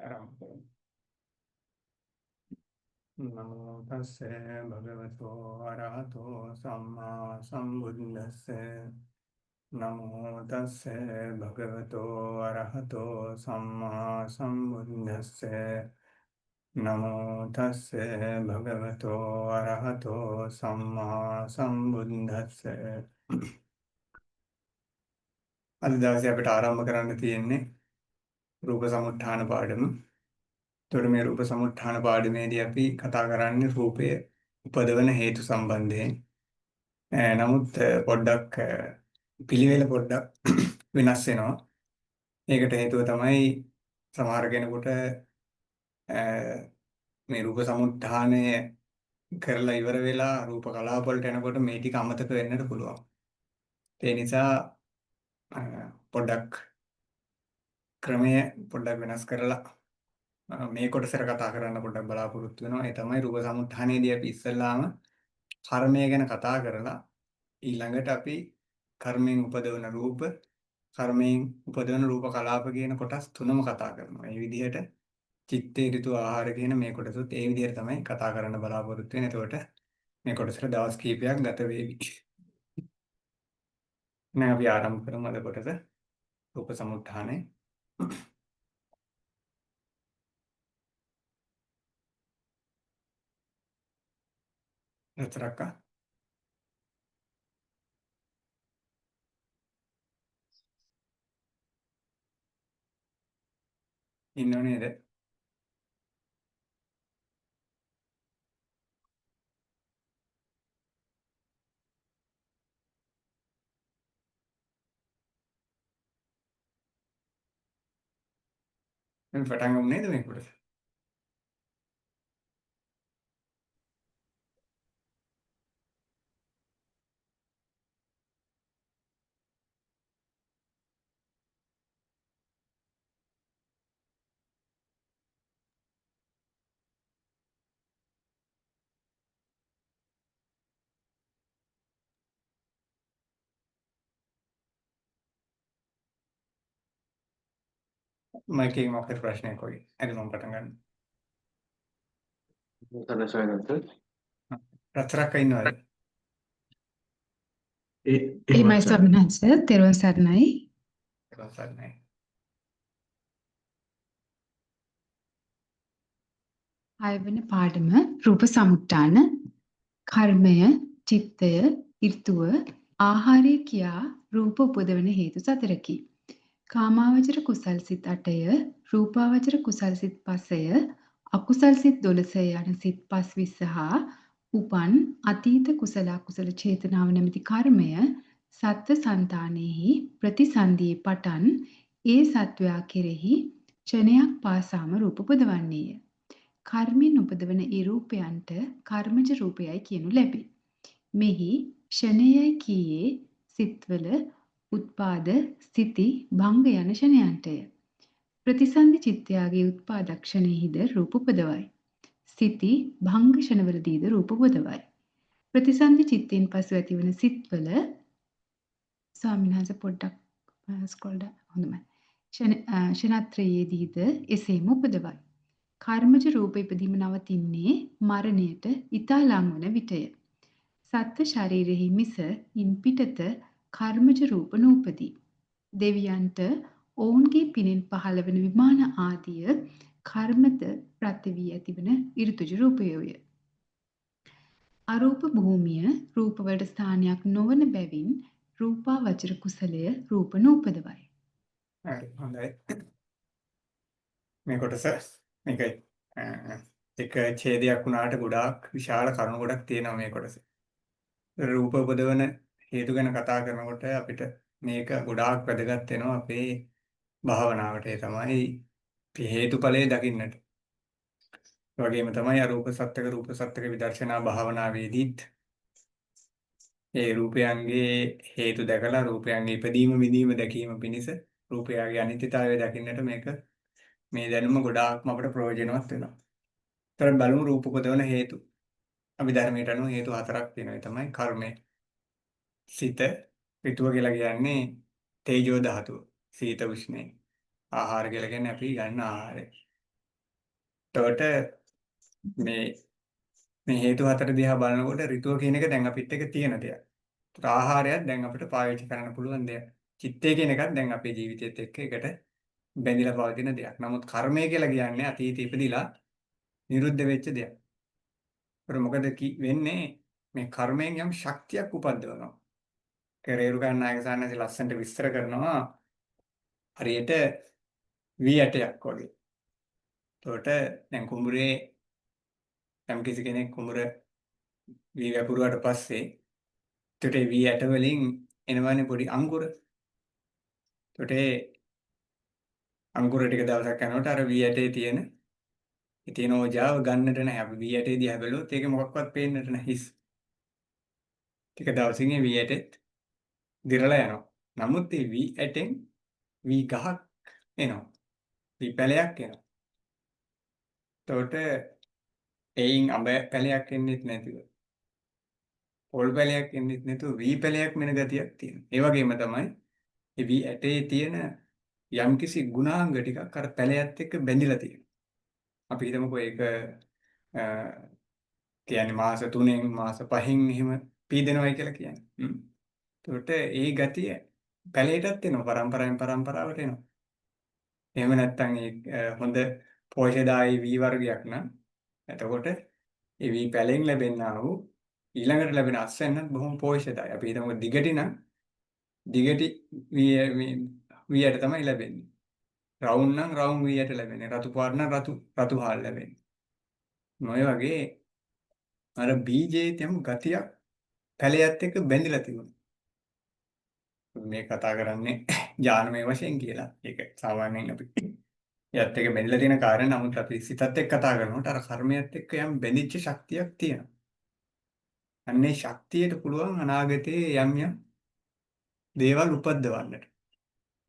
ආරම්භ කරමු. නමෝ තස්සේ භගවතෝ අරහතෝ සම්මා සම්බුද්දස්සේ නමෝ තස්සේ භගවතෝ අරහතෝ සම්මා සම්බුද්දස්සේ නමෝ තස්සේ භගවතෝ අරහතෝ සම්මා සම්බුද්දස්සේ අද දවසේ අපිට ආරම්භ කරන්න තියෙන්නේ රූප සමුත්ථාන පාඩම. එතකොට මේ රූප සමුත්ථාන පාඩමේදී අපි කතා කරන්නේ රූපය උපදවන හේතු සම්බන්ධයෙන්. නමුත් පොඩ්ඩක් පිළිවෙල පොඩ්ඩක් වෙනස් වෙනවා. ඒකට හේතුව තමයි සමහර කෙනෙකුට මේ රූප සමුත්ථානය කරලා ඉවර වෙලා රූප කලාප වලට එනකොට මේ ටික අමතක වෙන්නත් පුළුවන්. ඒ නිසා පොඩ්ඩක් ක්‍රමය පොඩ්ඩක් වෙනස් කරලා මේ කොටසට කතා කරන්න පොඩ්ඩක් බලාපොරොත්තු වෙනවා. ඒ තමයි රූප සමුත්ථානයේදී අපි ඉස්සෙල්ලාම කර්මය ගැන කතා කරලා ඊළඟට අපි කර්මයෙන් උපදවන රූප, කර්මයෙන් උපදවන රූප කලාප කියන කොටස් තුනම කතා කරනවා. මේ විදිහට චිත්තේ ඍතු ආහාර කියන මේ කොටසත් ඒ විදිහට තමයි කතා කරන්න බලාපොරොත්තු වෙන්නේ. එතකොට මේ කොටසට දවස් කිහිපයක් ගත වේවි. දැන් අපි ආරම්භ කරමු අද කොටස රූප සමුත්ථානය. රචරක ඉන්නව නේද? මම පටන් ගමු නේද මේ කොටස? මයික් එකේ මොකක්ද ප්‍රශ්නයක් වගේ. හරි මම පටන් ගන්නවා. රචරක ඉන්නවද? එහෙමයි ස්වාමීන් වහන්සේ තෙරුවන් සරණයි. රසන්නේ. හයවෙනි පාඩම රූප සමුත්ථාන කර්මය, චිත්තය, ඍතුව, ආහාරය කියා රූප උපදවන හේතු සතරකි. කාමාවචර කුසල් සිත් 8ය, රූපාවචර කුසල් සිත් 5ය, අකුසල් සිත් 12 යන සිත් 5 හා උපන් අතීත කුසල අකුසල චේතනාව නැමැති කර්මය සත්ව సంతානෙහි ප්‍රතිසන්දියේ පටන් ඒ සත්වයා කෙරෙහි ක්ෂණයක් පාසාම රූප උපදවන්නේය. කර්මෙන් උපදවන ඒ රූපයන්ට කර්මජ රූපයයි කියනු ලැබේ. මෙහි ක්ෂණයයි කීයේ සිත්වල උත්පාද ස්ථಿತಿ භංග යන ක්ෂණයන්ටය. ප්‍රතිසන්දි චිත්තයාගේ උත්පාදක්ෂණයෙහිද රූප උපදවයි. ස්ථಿತಿ භංග ක්ෂණවලදීද රූප උපදවයි. ප්‍රතිසන්දි චිත්තෙන් පසු ඇතිවන සිත්වල ස්වාමීන් වහන්සේ පොඩ්ඩක් ස්ක්‍රෝල් ඩවුන් හොඳයි. ක්ෂණත්‍රයේදීද එසේම උපදවයි. කර්මජ රූප ඉපදීම නවතින්නේ මරණයට ඊතා ලං වන විටය. සත්ව ශරීරෙහි මිස ඉන් පිටත කර්මජ රූප නූපදී. දෙවියන්ට ඔවුන්ගේ පිනෙන් පහළ වන විමාන ආදිය කර්මද ප්‍රති වී ඇතිවන ඍතුජ රූපයෝය. අරූප භූමිය රූපවලට ස්ථානයක් නොවන බැවින් රූපාවචර කුසලය රූප නූපදවයි. හරි හොඳයි. මේ කොටස මේක එක ඡේදයක් වුණාට ගොඩාක් විශාල කරුණු ගොඩක් තියෙනවා මේ කොටසේ. රූප උපදවන හේතු ගැන කතා කරනකොට අපිට මේක ගොඩාක් වැදගත් වෙනවා අපේ භාවනාවට. ඒ තමයි හේතුඵලයේ දකින්නට. ඒ වගේම තමයි අරූප සත්‍යක රූප සත්‍යක විදර්ශනා භාවනාවේදීත් ඒ රූපයන්ගේ හේතු දැකලා රූපයන්ගේ ඉපදීම විදීම දැකීම පිණිස රූපයගේ අනිත්‍යතාවය දකින්නට මේක මේ දැනුම ගොඩාක්ම අපට ප්‍රයෝජනවත් වෙනවා. ඒතර බලමු රූප උපදවන හේතු. අපි ධර්මයට අනුව හේතු හතරක් තියෙනවා. ඒ තමයි කර්මය, සිත, ඍතුව කියලා කියන්නේ තේජෝ ධාතුව, සීත උෂ්ණය. ආහාර කියලා කියන්නේ අපි ගන්න ආහාරය. එතකොට මේ හේතු හතර දිහා බලනකොට ඍතුව කියන එක දැන් අපිත් එක්ක තියෙන දෙයක්. ඒත් ආහාරයත් දැන් අපිට පාවිච්චි කරන්න පුළුවන් දෙයක්. චිත්තය කියන එකත් දැන් අපේ ජීවිතයත් එක්ක එකට බැඳිලා පවතින දෙයක්. නමුත් කර්මය කියලා කියන්නේ අතීතේ ඉපදිලා නිරුද්ධ වෙච්ච දෙයක්. ඒකට මොකද වෙන්නේ? මේ කර්මයෙන් යම් ශක්තියක් උපද්දවනවා. රේරුකාණ නායක සාන්නසේ ලස්සනට විස්තර කරනවා හරියට වී ඇටයක් වගේ. එතකොට දැන් කුඹුරේ යම් කිසි කෙනෙක් කුඹුර වී වැපුරුවාට පස්සේ එතකොට ඒ වී ඇට වලින් එනවනේ පොඩි අංකුර. එතකොට ඒ අංකුර ටික දවසක් යනකොට අර වී ඇටේ තියෙන ඕජාව ගන්නට නැහැ. අපි වී ඇටේ දිහා බැලුවොත් ඒක මොකක්වත් පේන්නට නැහැ හිස්. ටික දවසින් ඒ වී ඇටෙත් දිරලා යනවා. නමුත් ඒ වී ඇටෙන් වී ගහක් එනවා. වී පැලයක් එනවා. එතකොට එයින් අඹ පැලයක් එන්නෙත් නැතිව පොල් පැලයක් එන්නෙත් නැතුව වී පැලයක් මෙන ගතියක් තියෙනවා. ඒ වගේම තමයි ඒ වී ඇටේ තියෙන යම්කිසි ගුණාංග ටිකක් අර පැලයත් එක්ක බැඳිලා තියෙනවා. අපි හිතමුකෝ ඒක කියන්නේ මාස 3න් මාස 5න් එහෙම පීදෙනවයි කියලා කියන්නේ. එතකොට ඒ ගතිය පැලයටත් එනවා පරම්පරාවට එනවා. එහෙම නැත්නම් ඒ හොඳ පෝෂ්‍යදායී වී වර්ගයක් නම් එතකොට ඒ වී පැලෙන් ලැබෙනා වූ ඊළඟට ලැබෙන අස්වැන්නත් බොහොම පෝෂ්‍යදායී. අපි හිතමු දිගටි නම් දිගටි වීයට තමයි ලැබෙන්නේ. රවුම් නම් රවුම් වීයට ලැබෙන්නේ. රතු පාට නම් රතු හාල් ලැබෙන්නේ. මොය වගේ අර බීජයේ තියම් ගතියක් පැලයත් එක්ක බැඳිලා තිබුණා. මේ කතා කරන්නේ ඥානමය වශයෙන් කියලා. ඒක සාමාන්‍යයෙන් අපි යත් එක්ක බැඳිලා තියෙන කාරණා. නමුත් අපි සිතත් එක්ක කතා කරනකොට අර කර්මයත් එක්ක යම් බැඳිච්ච ශක්තියක් තියෙනවා. අන්නේ ශක්තියට පුළුවන් අනාගතයේ යම් දේවල් උපද්දවන්නට.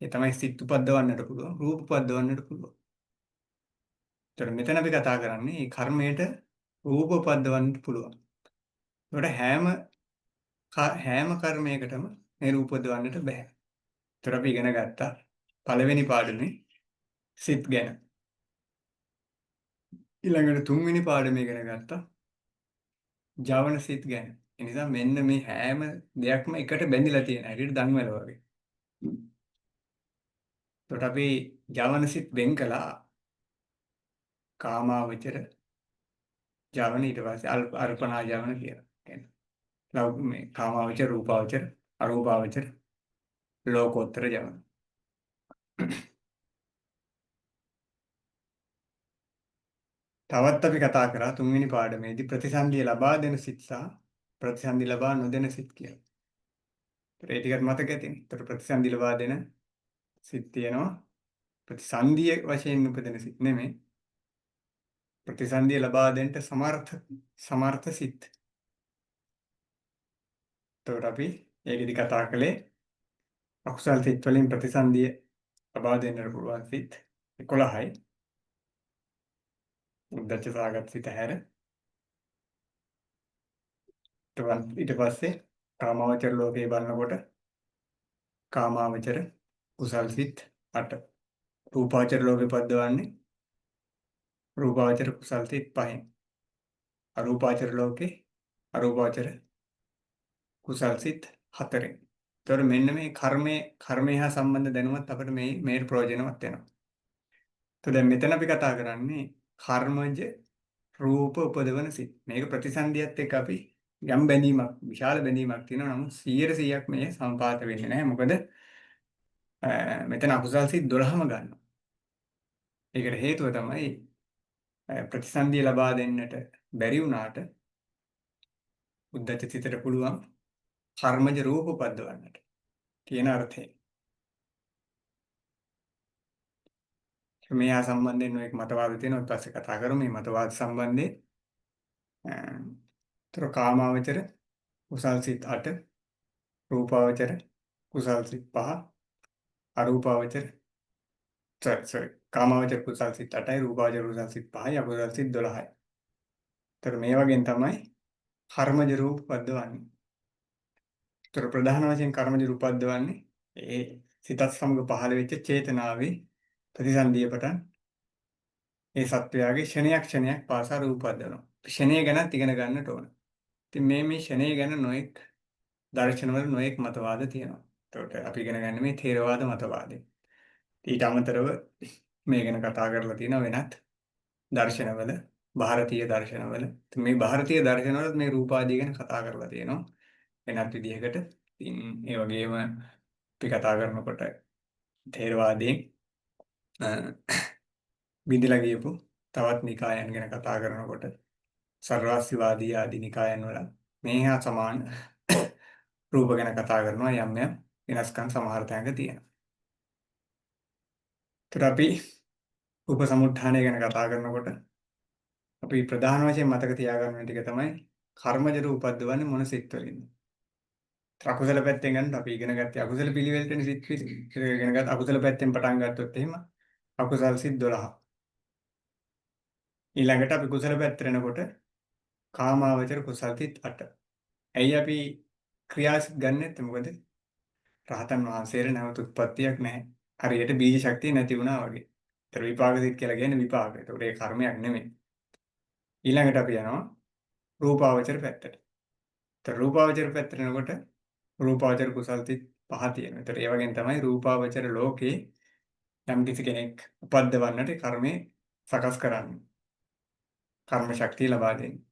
ඒ තමයි සිත් උපද්දවන්නට පුළුවන්, රූප උපද්දවන්නට පුළුවන්. ඒතර මෙතන අපි කතා කරන්නේ මේ කර්මයට රූප උපද්දවන්නට පුළුවන්. ඒකට හැම කර්මයකටම මේ රූප උපද්දවන්නට බෑ. ඒතර අපි ඉගෙන ගත්තා පළවෙනි පාඩමේ සිත් ගැන. ඊළඟට තුන්වෙනි පාඩමේ ඉගෙන ගත්තා ජවන සිත් ගැන. ඒ නිසා මෙන්න මේ හැම දෙයක්ම එකට බැඳිලා තියෙන හැටියට දන්වල වගේ. එතකොට අපි ජවන සිත් වෙන් කළා කාමාවචර ජවන ඊට පස්සේ අර්පණා ජවන කියලා. කියන්නේ මේ කාමාවචර රූපාවචර අරූපාවචර ලෝකෝත්තර ජවන. තවත් අපි කතා කරා තුන්වෙනි පාඩමේදී ප්‍රතිසන්දිය ලබා දෙන සිත් සහ ප්‍රතිසන්දි ලබා නොදෙන සිත් කියලා. ඒ ටිකත් මතක ඇතිනේ. ඒතර ප්‍රතිසන්දි ලබා දෙන සිත් තියෙනවා. ප්‍රතිසන්දිය වශයෙන් උපදින සිත් නෙමෙයි. ප්‍රතිසන්දිය ලබා දෙන්න සමර්ථ සිත්. එතකොට අපි ඒකෙදි කතා කළේ අකුසල් සිත් වලින් ප්‍රතිසන්දිය ලබා දෙන්නට පුළුවන් සිත් 11යි. උද්දච්ච සාගත සිත හැර ඊට පස්සේ කාමාවචර ලෝකේ බලනකොට කාමාවචර කුසල් සිත් 8. රූපාවචර ලෝකේ පද්දවන්නේ රූපාවචර කුසල් සිත් 5න්. අරූපාවචර ලෝකේ අරූපාවචර කුසල් සිත් 4න්. ඒතකොට මෙන්න මේ කර්මය හා සම්බන්ධ දැනුමත් අපිට මේ ප්‍රයෝජනවත් වෙනවා. તો දැන් මෙතන අපි කතා කරන්නේ කර්මජ රූප උපදවන සිත්. මේක ප්‍රතිසන්දියත් එක්ක අපි යම් බැඳීමක් විශාල බැඳීමක් තියෙනවා. නමුත් 100% මේ සම්පාත වෙන්නේ නැහැ. මොකද මෙතන අකුසල් සිත් 12ම ගන්නවා. ඒකට හේතුව තමයි ප්‍රතිසන්දිය ලබා දෙන්නට බැරි වුණාට උද්දච්ච සිතට පුළුවන් කර්මජ රූප උපදවන්නට කියන අර්ථය. මේ සම්බන්ධයෙන් නොඑක් මතවාද තියෙනවා. ඊට පස්සේ කතා කරමු මේ මතවාද සම්බන්ධයෙන්. තර කාමාවචර කුසල් සිත් 8, රූපාවචර කුසල් සිත් 5, අරූපාවචර කාමාවචර කුසල් සිත් 8යි, රූපාවචර කුසල් සිත් 5යි, අකුසල් සිත් 12යි. තර මේ වගේන් තමයි කර්මජ රූප උපද්දවන්නේ. තර ප්‍රධාන වශයෙන් කර්මජ රූප උපද්දවන්නේ ඒ සිතත් සමග පහළ වෙච්ච චේතනාවේ ප්‍රතිසන්දිය පටන් ඒ සත්වයාගේ ක්ෂණයක් පාසා රූප පදවනවා. ක්ෂණය ගැනත් ඉගෙන ගන්නට ඕන. ඉතින් මේ ක්ෂණය ගැන නොඑක් දර්ශනවල නොඑක් මතවාද තියෙනවා. එතකොට අපි ඉගෙන ගන්න මේ ථේරවාද මතවාදය. ඊට අමතරව මේ ගැන කතා කරලා තියෙන වෙනත් දර්ශනවල ಭಾರತೀಯ දර්ශනවල මේ ಭಾರತೀಯ දර්ශනවල මේ රූපාදී ගැන කතා කරලා තියෙනවා. වෙනත් විදිහකට. ඉතින් ඒ වගේම අපි කතා කරනකොට ථේරවාදයෙන් බිඳලා ගියපු තවත් නිකායන් ගැන කතා කරනකොට සර්වාස්තිවාදී ආදී නිකායන් වල මේ හා සමාන රූප ගැන කතා කරනවා යම් යම් වෙනස්කම් සමහර තැනක තියෙනවා. ඒතර අපි උපසමුත්ථානය ගැන කතා කරනකොට අපි ප්‍රධාන වශයෙන් මතක තියාගන්න ටික තමයි කර්මජ රූප උපද්දවන්නේ මොන සිත් වලින්ද? අකුසල පැත්තෙන් ගන්න අපි ඉගෙන ගත්තේ අකුසල පිළිවෙලටනේ සිත් ඉගෙන ගත්ත අකුසල පැත්තෙන් පටන් ගත්තොත් එහෙම අකුසල් සිත් 12. ඊළඟට අපි කුසල පැත්තට එනකොට කාමාවචර කුසල් සිත් 8. ඇයි අපි ක්‍රියාසිත ගන්නෙත් මොකද? රහතන් වහන්සේට නැවත උත්පත්තියක් නැහැ. හරියට බීජ ශක්තිය නැති වුණා වගේ. ඒතර විපාක සිත් කියලා කියන්නේ විපාක. ඒතකොට ඒ කර්මයක් නෙමෙයි. ඊළඟට අපි යනවා රූපාවචර පැත්තට. ඒතර රූපාවචර පැත්තට යනකොට රූපාවචර කුසල් සිත් 5 තියෙනවා. ඒතර ඒ වගේම තමයි රූපාවචර ලෝකේ යම් කිසි කෙනෙක් උපද්දවන්නට කර්මේ සකස් කරන්නේ. කර්ම ශක්තිය ලබා දෙන්නේ.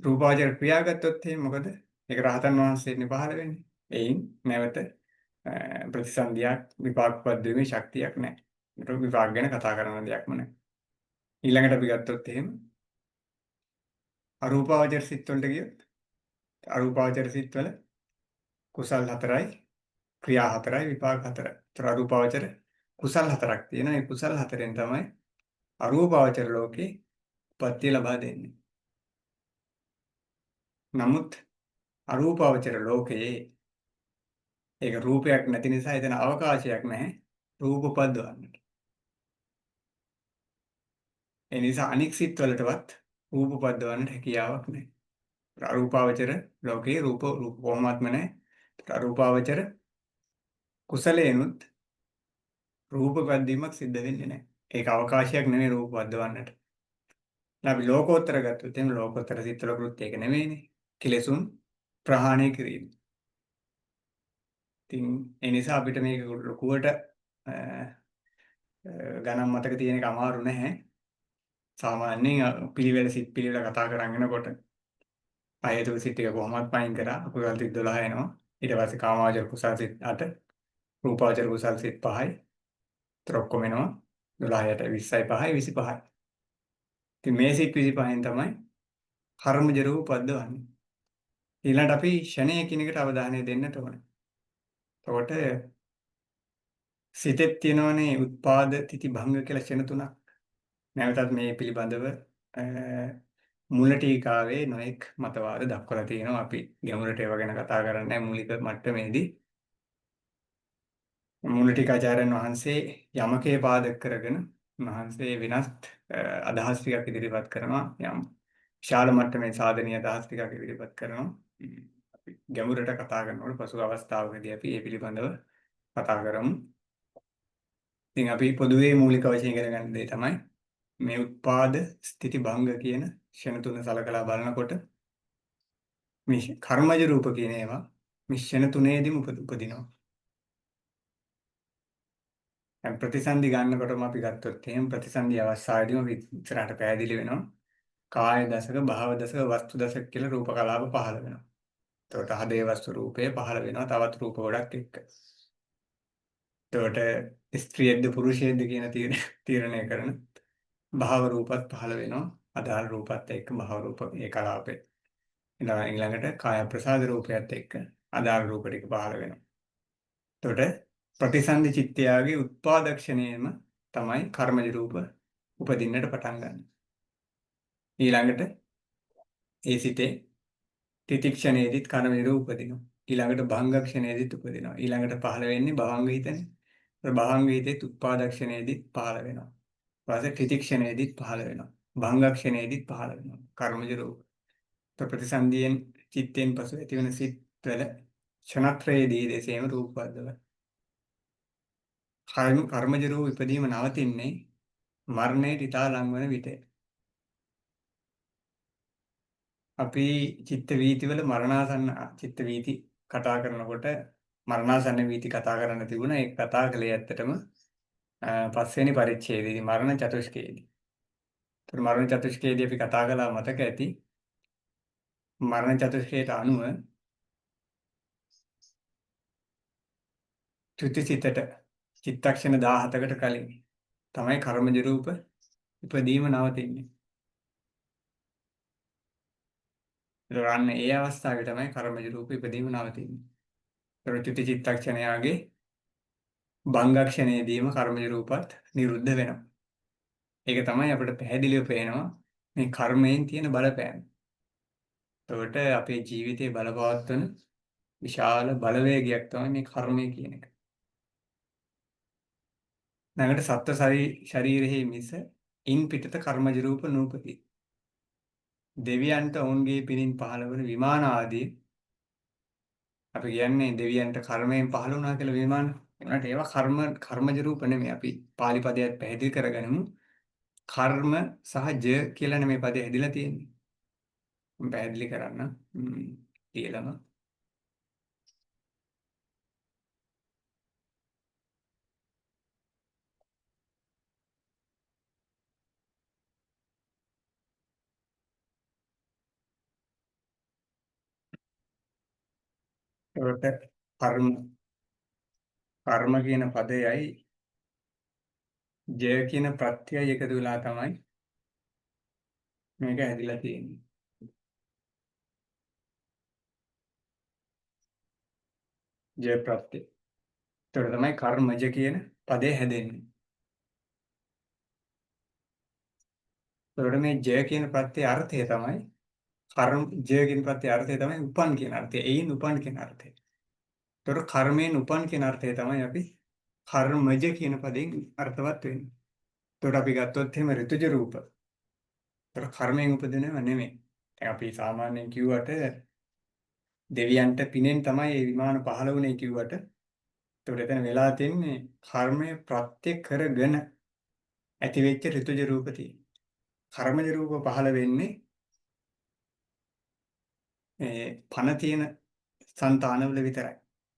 රූපාවචර ක්‍රියා ගත්තොත් එහෙනම් මොකද? ඒක රහතන් වහන්සේනේ පහළ වෙන්නේ. එයින් නැවත ප්‍රතිසන්දියක් විපාක පද්දීමේ ශක්තියක් නැහැ. ඒක විපාක ගැන කතා කරන දෙයක්ම නැහැ. ඊළඟට අපි ගත්තොත් එහෙම අරූපාවචර සිත් වලට ගියොත් අරූපාවචර සිත් වල කුසල් 4යි ක්‍රියා 4යි විපාක 4යි. ඒතර අරූපාවචර කුසල් 4ක් තියෙනවා. ඒ කුසල් 4ෙන් තමයි අරූපාවචර ලෝකේ උපත්ති ලබා දෙන්නේ. නමුත් අරූපාවචර ලෝකයේ ඒක රූපයක් නැති නිසා එතන අවකාශයක් නැහැ රූප උපද්දවන්නට. ඒ නිසා අනික් සිත් වලටවත් රූප උපද්දවන්නට හැකියාවක් නැහැ. අරූපාවචර ලෝකේ රූප කොහොමත්ම නැහැ. අරූපාවචර කුසලේනුත් රූප පද්දීමක් සිද්ධ වෙන්නේ නැහැ. ඒක අවකාශයක් නෙමෙයි රූප පද්දවන්නට. අපි ලෝකෝත්තර ගත්තොත් එහෙනම් ලෝකෝත්තර සිත් වල කෘත්‍ය ඒක නෙමෙයිනේ. කෙලෙසුන් ප්‍රහාණය කිරීම. ඉතින් ඒ නිසා අපිට මේක ලොකුවට ගණන් මතක තියෙන එක අමාරු නැහැ. සාමාන්‍යයෙන් පිළිවෙල සිත් පිළිවෙල කතා කරගෙන යනකොට ආයතන සිත් එක කොහොමවත් පයින් කරා කුසල් සිත් 12 එනවා. ඊට පස්සේ කාමාවචර කුසල් සිත් 8, රූපාවචර කුසල් සිත් 5යි. ඒතර ඔක්කොම එනවා 12ට 20යි 5යි 25යි. ඉතින් මේ සිත් 25න් තමයි කර්මජ රූප පද්දවන්නේ. ඊළඟට අපි ෂණය කියන එකට අවධානය දෙන්නට ඕනේ. එතකොට සිතෙත් තියෙනවනේ උත්පාද තිති භංග කියලා ෂණ තුනක්. නැවතත් මේ පිළිබඳව මූල ටීකාවේ නොඑක් මතවාද දක්වලා තියෙනවා. අපි ගැඹුරට ඒවා ගැන කතා කරන්නේ මූලික මට්ටමේදී. මූල ටීකාචාර්යන් වහන්සේ යමකේ පාදක කරගෙන වහන්සේ වෙනස් අදහස් ටිකක් ඉදිරිපත් කරනවා. යම් ශාල මට්ටමේ සාධනීය අදහස් ටිකක් ඉදිරිපත් කරනවා. අපි ගැඹුරට කතා කරනකොට පසු අවස්ථාවකදී අපි මේ පිළිබඳව කතා කරමු. ඉතින් අපි පොදුවේ මූලික වශයෙන් ඉගෙන ගන්න දේ තමයි මේ උත්පාද ස්ථಿತಿ භංග කියන ෂණ තුන සලකලා බලනකොට මේ කර්මජ රූප කියන ඒවා මේ ෂණ තුනේදීම උපදිනවා. දැන් ප්‍රතිසන්දි ගන්නකොටම අපි ගත්තොත් එහෙනම් ප්‍රතිසන්දි අවස්ථාවේදීම ඉස්සරහට පැහැදිලි වෙනවා. කාය දශක, භාව දශක, වස්තු දශක කියලා රූප කලාප පහළ වෙනවා. එතකොට හදේ වස්තු රූපය පහළ වෙනවා තවත් රූප ගොඩක් එක්ක. එතකොට ස්ත්‍රියද්ද පුරුෂයද්ද කියන තීරණය කරන භාව රූපත් පහළ වෙනවා. අදාළ රූපත් එක්ක භාව රූප ඒ කලාපේ. ඊළඟට කාය ප්‍රසාද රූපයත් එක්ක අදාළ රූප ටික පහළ වෙනවා. එතකොට ප්‍රතිසන්දි චිත්තයාගේ උත්පාදක්ෂණයම තමයි කර්මජ රූප උපදින්නට පටන් ගන්න. ඊළඟට ඒ සිතේ තිතික්ෂණයේදීත් කර්මජ රූප උපදිනවා. ඊළඟට භංගක්ෂණයේදීත් උපදිනවා. ඊළඟට පහළ වෙන්නේ භවංග හිතනේ. භවංග හිතේ උත්පාදක්ෂණයේදීත් පහළ වෙනවා. ඊපස්සේ තිතික්ෂණයේදීත් පහළ වෙනවා. භංගක්ෂණයේදීත් පහළ වෙනවා. කර්මජ රූප. ප්‍රතිසන්දියෙන් චිත්තයෙන් පසු ඇතිවන සිත් වල ක්ෂණත්‍රයේදී දේශේම රූප වර්ධව. කර්මජ රූප ඉදීම නවතින්නේ මරණයට ඉතා ලං වන විට අපි චිත්ත වීතිවල මරණාසන්න චිත්ත වීති කතා කරනකොට මරණාසන්න වීති කතා කරන්න තිබුණා. ඒක කතා කළේ ඇත්තටම පස්වෙනි පරිච්ඡේදයේදී මරණ චතුෂ්කයේදී. ඒතර මරණ චතුෂ්කයේදී අපි කතා කළා මතක ඇති. මරණ චතුෂ්කයට අනුව චුතිසිතට චිත්තක්ෂණ 17කට කලින් තමයි කර්මජ රූප ඉපදීම නවතින්නේ. ඒතර අන්න ඒ අවස්ථාවේ තමයි කර්මජ රූප ඉපදීම නවතින්නේ. ඒතර චුති චිත්තක්ෂණයාගේ භංගක්ෂණයේදීම කර්මජ රූපත් නිරුද්ධ වෙනවා. ඒක තමයි අපිට පැහැදිලිව පේනවා මේ කර්මයෙන් තියෙන බලපෑම. එතකොට අපේ ජීවිතේ බලපවත්වන විශාල බලවේගයක් තමයි මේ කර්මය කියන එක. නැගට සත්ත්ව ශරීරෙහි මිස ඉන් පිටත කර්මජ රූප නූපති. දෙවියන්ට ඔවුන්ගේ පිරින් පහළ වන විමාන ආදී අපි කියන්නේ දෙවියන්ට කර්මයෙන් පහළ වුණා කියලා විමාන. ඒකට ඒවා කර්මජ රූප නෙමෙයි. අපි පාලි පදයක් පැහැදිලි කරගනිමු. කර්ම සහ ජ කියලානේ මේ පදේ හැදිලා තියෙන්නේ. මම පැහැදිලි කරන්න. ඊළඟ ඒකට කර්ම කියන පදයයි ජය කියන ප්‍රත්‍යයයි එකතු වෙලා තමයි මේක හැදිලා තියෙන්නේ. ජය ප්‍රත්‍යය. ඒතර තමයි කර්මජ කියන පදේ හැදෙන්නේ. ඒතර මේ ජය කියන ප්‍රත්‍යයේ අර්ථය තමයි ජය කියන ප්‍රත්‍යයේ අර්ථය තමයි උපන් කියන අර්ථය. එයින් උපන් කියන අර්ථය. ඒතර කර්මයෙන් උපන් කියන අර්ථය තමයි අපි කර්මජ කියන පදයෙන් අර්ථවත් වෙන්නේ. ඒතර අපි ගත්තොත් එහෙම ඍතුජ රූප. ඒතර කර්මයෙන් උපදිනව නෙමෙයි. දැන් අපි සාමාන්‍යයෙන් කිව්වට දෙවියන්ට පිනෙන් තමයි මේ විමාන පහළ වුණේ කිව්වට ඒතකොට එතන වෙලා තින්නේ කර්මය ප්‍රත්‍ය කරගෙන ඇති වෙච්ච ඍතුජ රූප තියෙනවා. කර්මජ රූප පහළ වෙන්නේ මේ පණ තියෙන సంతානවල විතරයි.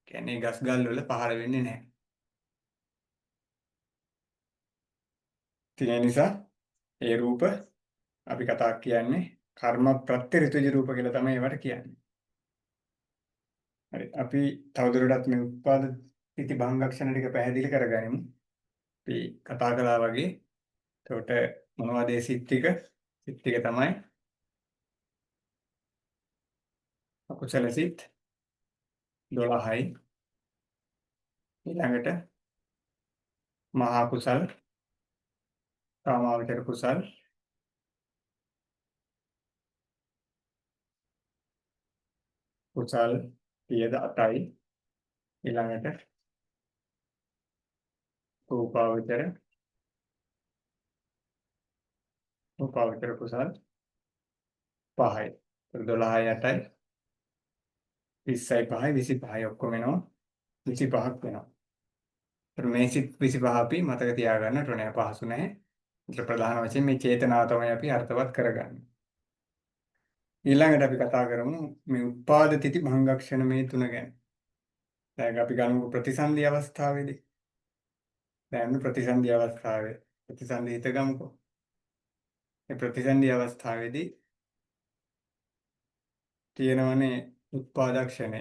කියන්නේ ගස් ගල් වල පහළ වෙන්නේ නැහැ. ඒ නිසා ඒ රූප අපි කතා කියන්නේ කර්ම ප්‍රත්‍ය ඍතුජ රූප කියලා තමයි ඒවට කියන්නේ. හරි. අපි තවදුරටත් මේ උත්පාද ඉති භංගක්ෂණ ටික පැහැදිලි කරගනිමු. අපි කතා කළා වගේ. එතකොට මොනවද ඒ සිත් ටික? සිත් ටික තමයි අකුසල සිත් 12යි. ඊළඟට මහා කුසල්, කාමාවචර කුසල්, කුසල් 8යි. ඊළඟට රූපාවචර කුසල් 5යි. 12යි 8යි 20යි 5යි 25යි ඔක්කොම එනවා 25ක් වෙනවා. ඒත් මේ සිත් 25 අපි මතක තියාගන්න ඕනේ පහසු නැහැ. ඒත් ප්‍රධාන වශයෙන් මේ චේතනාව තමයි අපි අර්ථවත් කරගන්නේ. ඊළඟට අපි කතා කරමු මේ උත්පාද තිති භංගක්ෂණ මේ තුන ගැන. දැන් අපි ගමු ප්‍රතිසන්දි අවස්ථාවේදී. දැන් ප්‍රතිසන්දි අවස්ථාවේ ප්‍රතිසන්දි හිත ගමුකෝ. මේ ප්‍රතිසන්දි අවස්ථාවේදී තියෙනවනේ උත්පාදක්ෂණය.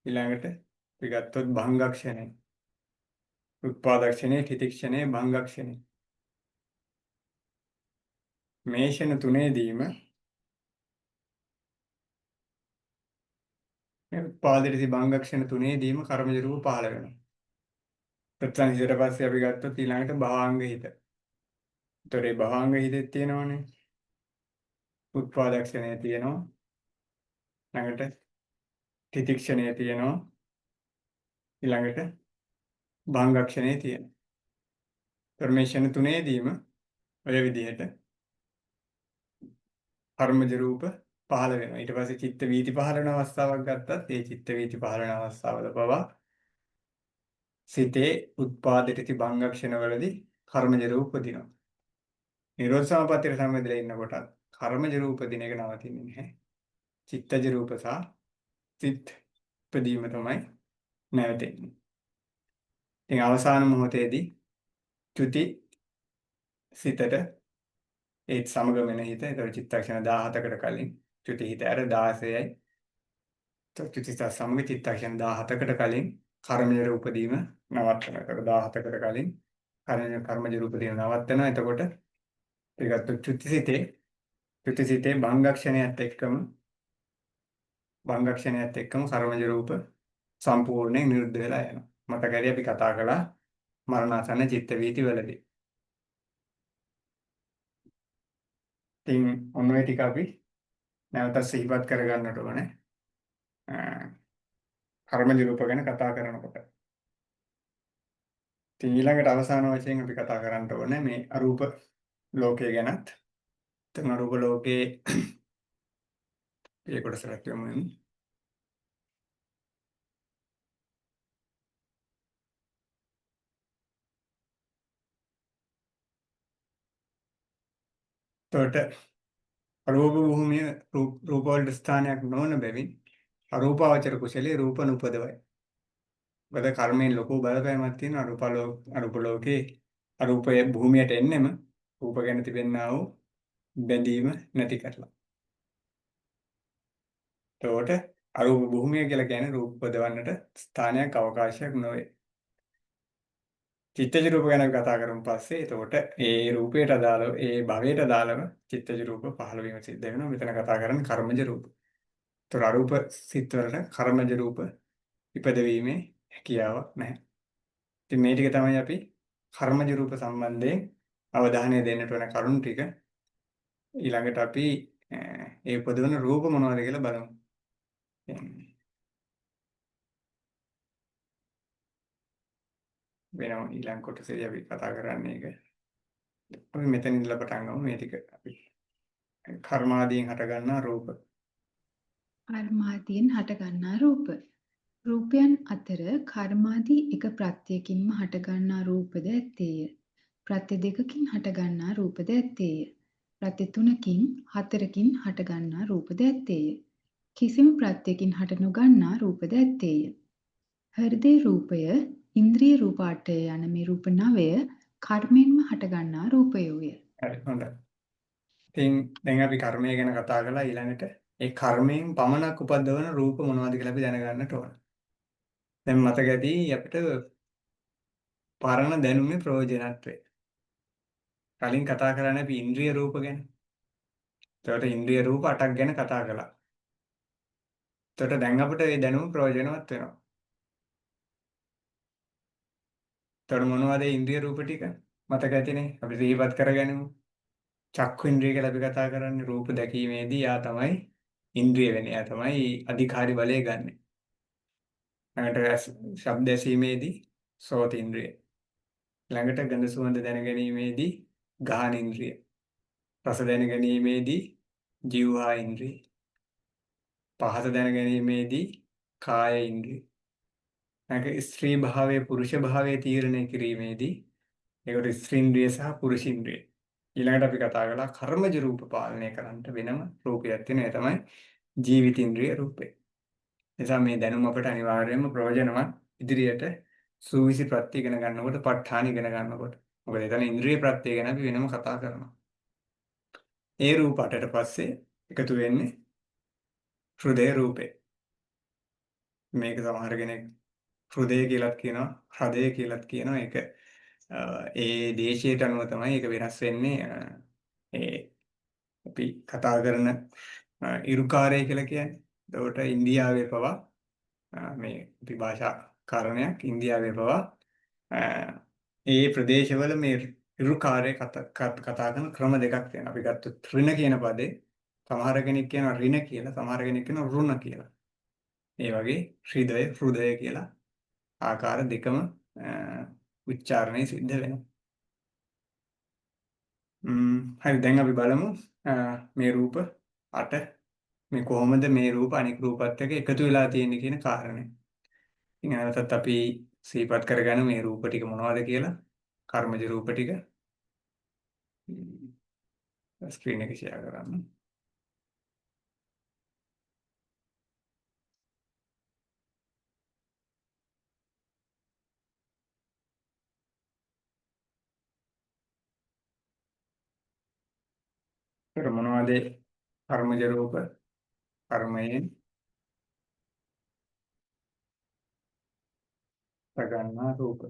ඊළඟට අපි ගත්තොත් භංගක්ෂණය. උත්පාදක්ෂණය, තිතික්ෂණය, භංගක්ෂණය. මේ ෂණ තුනේදීම මේ උත්පාදිතී භංගක්ෂණ තුනේදීම කර්මජ රූප පහළ වෙනවා. ප්‍රතිසන්දියට පස්සේ අපි ගත්තොත් ඊළඟට භවාංග හිත. ඒතර ඒ භවාංග හිතේ තියෙනවනේ උත්පාදක්ෂණය තියෙනවා. ළඟට තිතික්ෂණය තියෙනවා. ඊළඟට භංගක්ෂණය තියෙනවා. පර්මේෂණ තුනේදීම ඔය විදිහට කර්මජ රූප පහළ වෙනවා. ඊට පස්සේ චිත්ත වීති පහළ වෙන අවස්ථාවක් ගත්තත් ඒ චිත්ත වීති පහළ වෙන අවස්ථාවල පවා සිතේ උත්පාදිත භංගක්ෂණ වලදී කර්මජ රූප උපදිනවා. නිරෝධ සමාපත්තියට සම්බන්ධලා ඉන්නකොට කර්මජ රූප උපදින එක නවතින්නේ නැහැ. චිත්තජ රූප සහ සිත් උපදීම තමයි නැවතෙන්නේ. ඉතින් අවසාන මොහොතේදී චුති සිතට ඒත් සමග වෙන හිත ඒතර චිත්තක්ෂණ 17කට කලින් චුති හිත ඇර 16යි චුති සිත සමග චිත්තක්ෂණ 17කට කලින් කර්මජ රූපදීම නවත්තන. ඒතර 17කට කලින් කර්මජ රූපදීම නවත්තනවා. එතකොට ඒකට චුතිසිතේ භංගක්ෂණයත් එක්කම කර්මජ රූප සම්පූර්ණයෙන් නිරුද්ධ වෙලා යනවා. මතකයි අපි කතා කළා මරණාසන්න චිත්ත වීති වලදී. ඉතින් ඔන්න ඔය ටික අපි නැවත සිහිපත් කරගන්නට ඕනේ. කර්මජ රූප ගැන කතා කරනකොට. ඉතින් ඊළඟට අවසාන වශයෙන් අපි කතා කරන්න ඕනේ මේ අරූප ලෝකය ගැනත්. ඉතින් අරූප ලෝකයේ ඒ කොටසට යමු. එතකොට අරූප භූමිය රූප වලට ස්ථානයක් නොවන බැවින් අරූපාවචර කුසලයේ රූප නුපදවයි. මොකද කර්මයෙන් ලොකු බලපෑමක් තියෙන අරූප ලෝකේ අරූපයේ භූමියට එන්නෙම රූප ගැන තිබෙනා වූ බැඳීම නැති කරලා. එතකොට අරූප භූමිය කියලා කියන්නේ රූප උපදවන්නට ස්ථානයක් අවකාශයක් නොවේ. චිත්තජ රූප ගැන කතා කරමු පස්සේ. එතකොට ඒ රූපයට අදාළව ඒ භවයට අදාළව චිත්තජ රූප පහළ වීම සිද්ධ වෙනවා. මෙතන කතා කරන්නේ කර්මජ රූප. ඒතර අරූප සිත් වලට කර්මජ රූප ඉපදවීමේ හැකියාවක් නැහැ. ඉතින් මේ ටික තමයි අපි කර්මජ රූප සම්බන්ධයෙන් අවධානය දෙන්නට වෙන කරුණු ටික. ඊළඟට අපි ඒ උපදවන රූප මොනවද කියලා බලමු. වෙනම ඊළඟ කොටසේදී අපි කතා කරන්නේ ඒක. අපි මෙතන ඉඳලා පටන් ගමු මේ ටික අපි කර්මාදීන් හටගන්නා රූප. කර්මාදීන් හටගන්නා රූප. රූපයන් අතර කර්මාදී එක ප්‍රත්‍යයකින්ම හටගන්නා රූපද ඇත්තේය. ප්‍රත්‍ය දෙකකින් හටගන්නා රූපද ඇත්තේය. ප්‍රත්‍ය තුනකින් හතරකින් හටගන්නා රූපද ඇත්තේය. කිසිම ප්‍රත්‍යයකින් හට නොගන්නා රූපද ඇත්තේය. හෘදේ රූපය, ඉන්ද්‍රිය රූප 8 යන මේ රූප 9 කර්මෙන්ම හටගන්නා රූපයෝය. හරි හොඳයි. ඉතින් දැන් අපි කර්මය ගැන කතා කළා. ඊළඟට ඒ කර්මයෙන් පමණක් උපදවන රූප මොනවද කියලා අපි දැනගන්නට ඕන. දැන් මතක ඇති අපිට පරණ දැනුමේ ප්‍රයෝජනත්වය. කලින් කතා කරන්නේ අපි ඉන්ද්‍රිය රූප ගැන. එතකොට ඉන්ද්‍රිය රූප 8ක් ගැන කතා කළා. එතකොට දැන් අපිට මේ දැනුම ප්‍රයෝජනවත් වෙනවා. එතකොට මොනවද ඉන්ද්‍රිය රූප ටික? මතක ඇතිනේ. අපි සිහිපත් කරගනිමු. චක්කු ඉන්ද්‍රිය කියලා අපි කතා කරන්නේ රූප දැකීමේදී යා තමයි ඉන්ද්‍රිය වෙන්නේ. යා තමයි අධිකාරී බලය ගන්නෙ. ළඟට ශබ්ද ඇසීමේදී සෝත ඉන්ද්‍රිය. ළඟට ගඳ සුවඳ දැන ගැනීමේදී ගාහන ඉන්ද්‍රිය. රස දැන ගැනීමේදී જીවහා ඉන්ද්‍රිය. පහස දැන ගැනීමේදී කාය ඉන්ද්‍රිය. ළඟ ස්ත්‍රී භාවයේ පුරුෂ භාවයේ තීරණය කිරීමේදී ඒකට ස්ත්‍රීන්ද්‍රිය සහ පුරුෂින්ද්‍රිය. ඊළඟට අපි කතා කළා කර්මජ රූප පාලනය කරන්නට වෙනම රූපයක් තියෙනවා. ඒ තමයි ජීවිතින්ද්‍රිය රූපය. එනිසා මේ දැනුම අපට අනිවාර්යයෙන්ම ප්‍රයෝජනවත් ඉදිරියට සූවිසි ප්‍රත්‍ය ඉගෙන ගන්නකොට, ප ဋ ාණ ඉගෙන ගන්නකොට. මොකද එතන ඉන්ද්‍රිය ප්‍රත්‍ය ගැන අපි වෙනම කතා කරනවා. ඒ රූප 8ට පස්සේ එකතු වෙන්නේ හෘදය රූපේ. මේක සමහර කෙනෙක් හෘදය කියලාත් කියනවා, හෘදය කියලාත් කියනවා. ඒක ඒ දේශයට අනුව තමයි ඒක වෙනස් වෙන්නේ. ඒ අපි කතා කරන ඉරුකාරය කියලා කියන්නේ. එතකොට ඉන්දියාවේ පවා මේ අපි භාෂා කාරණයක් ඉන්දියාවේ පවා ඒ ප්‍රදේශවල මේ ඉරුකාරය කතා කරන ක්‍රම දෙකක් තියෙනවා. අපි ගත්තොත් ඍණ කියන පදේ සමහර කෙනෙක් කියනවා ඍණ කියලා, සමහර කෙනෙක් කියනවා රුණ කියලා. ඒ වගේ හෘදය කියලා ආකාර දෙකම උච්චාරණය සිද්ධ වෙනවා. හරි දැන් අපි බලමු මේ රූප 8 මේ කොහොමද මේ රූප අනික් රූපات එක්ක එකතු වෙලා තියෙන්නේ කියන කාරණේ. ඉතින් නැවතත් අපි සිහිපත් කරගන්න මේ රූප ටික මොනවද කියලා. කර්මජ රූප ටික ස්ක්‍රීන් එක ෂෙයා කරන්න. ඒතර මොනවද කර්මජ රූප? කර්මයෙන් ගන්නා රූප.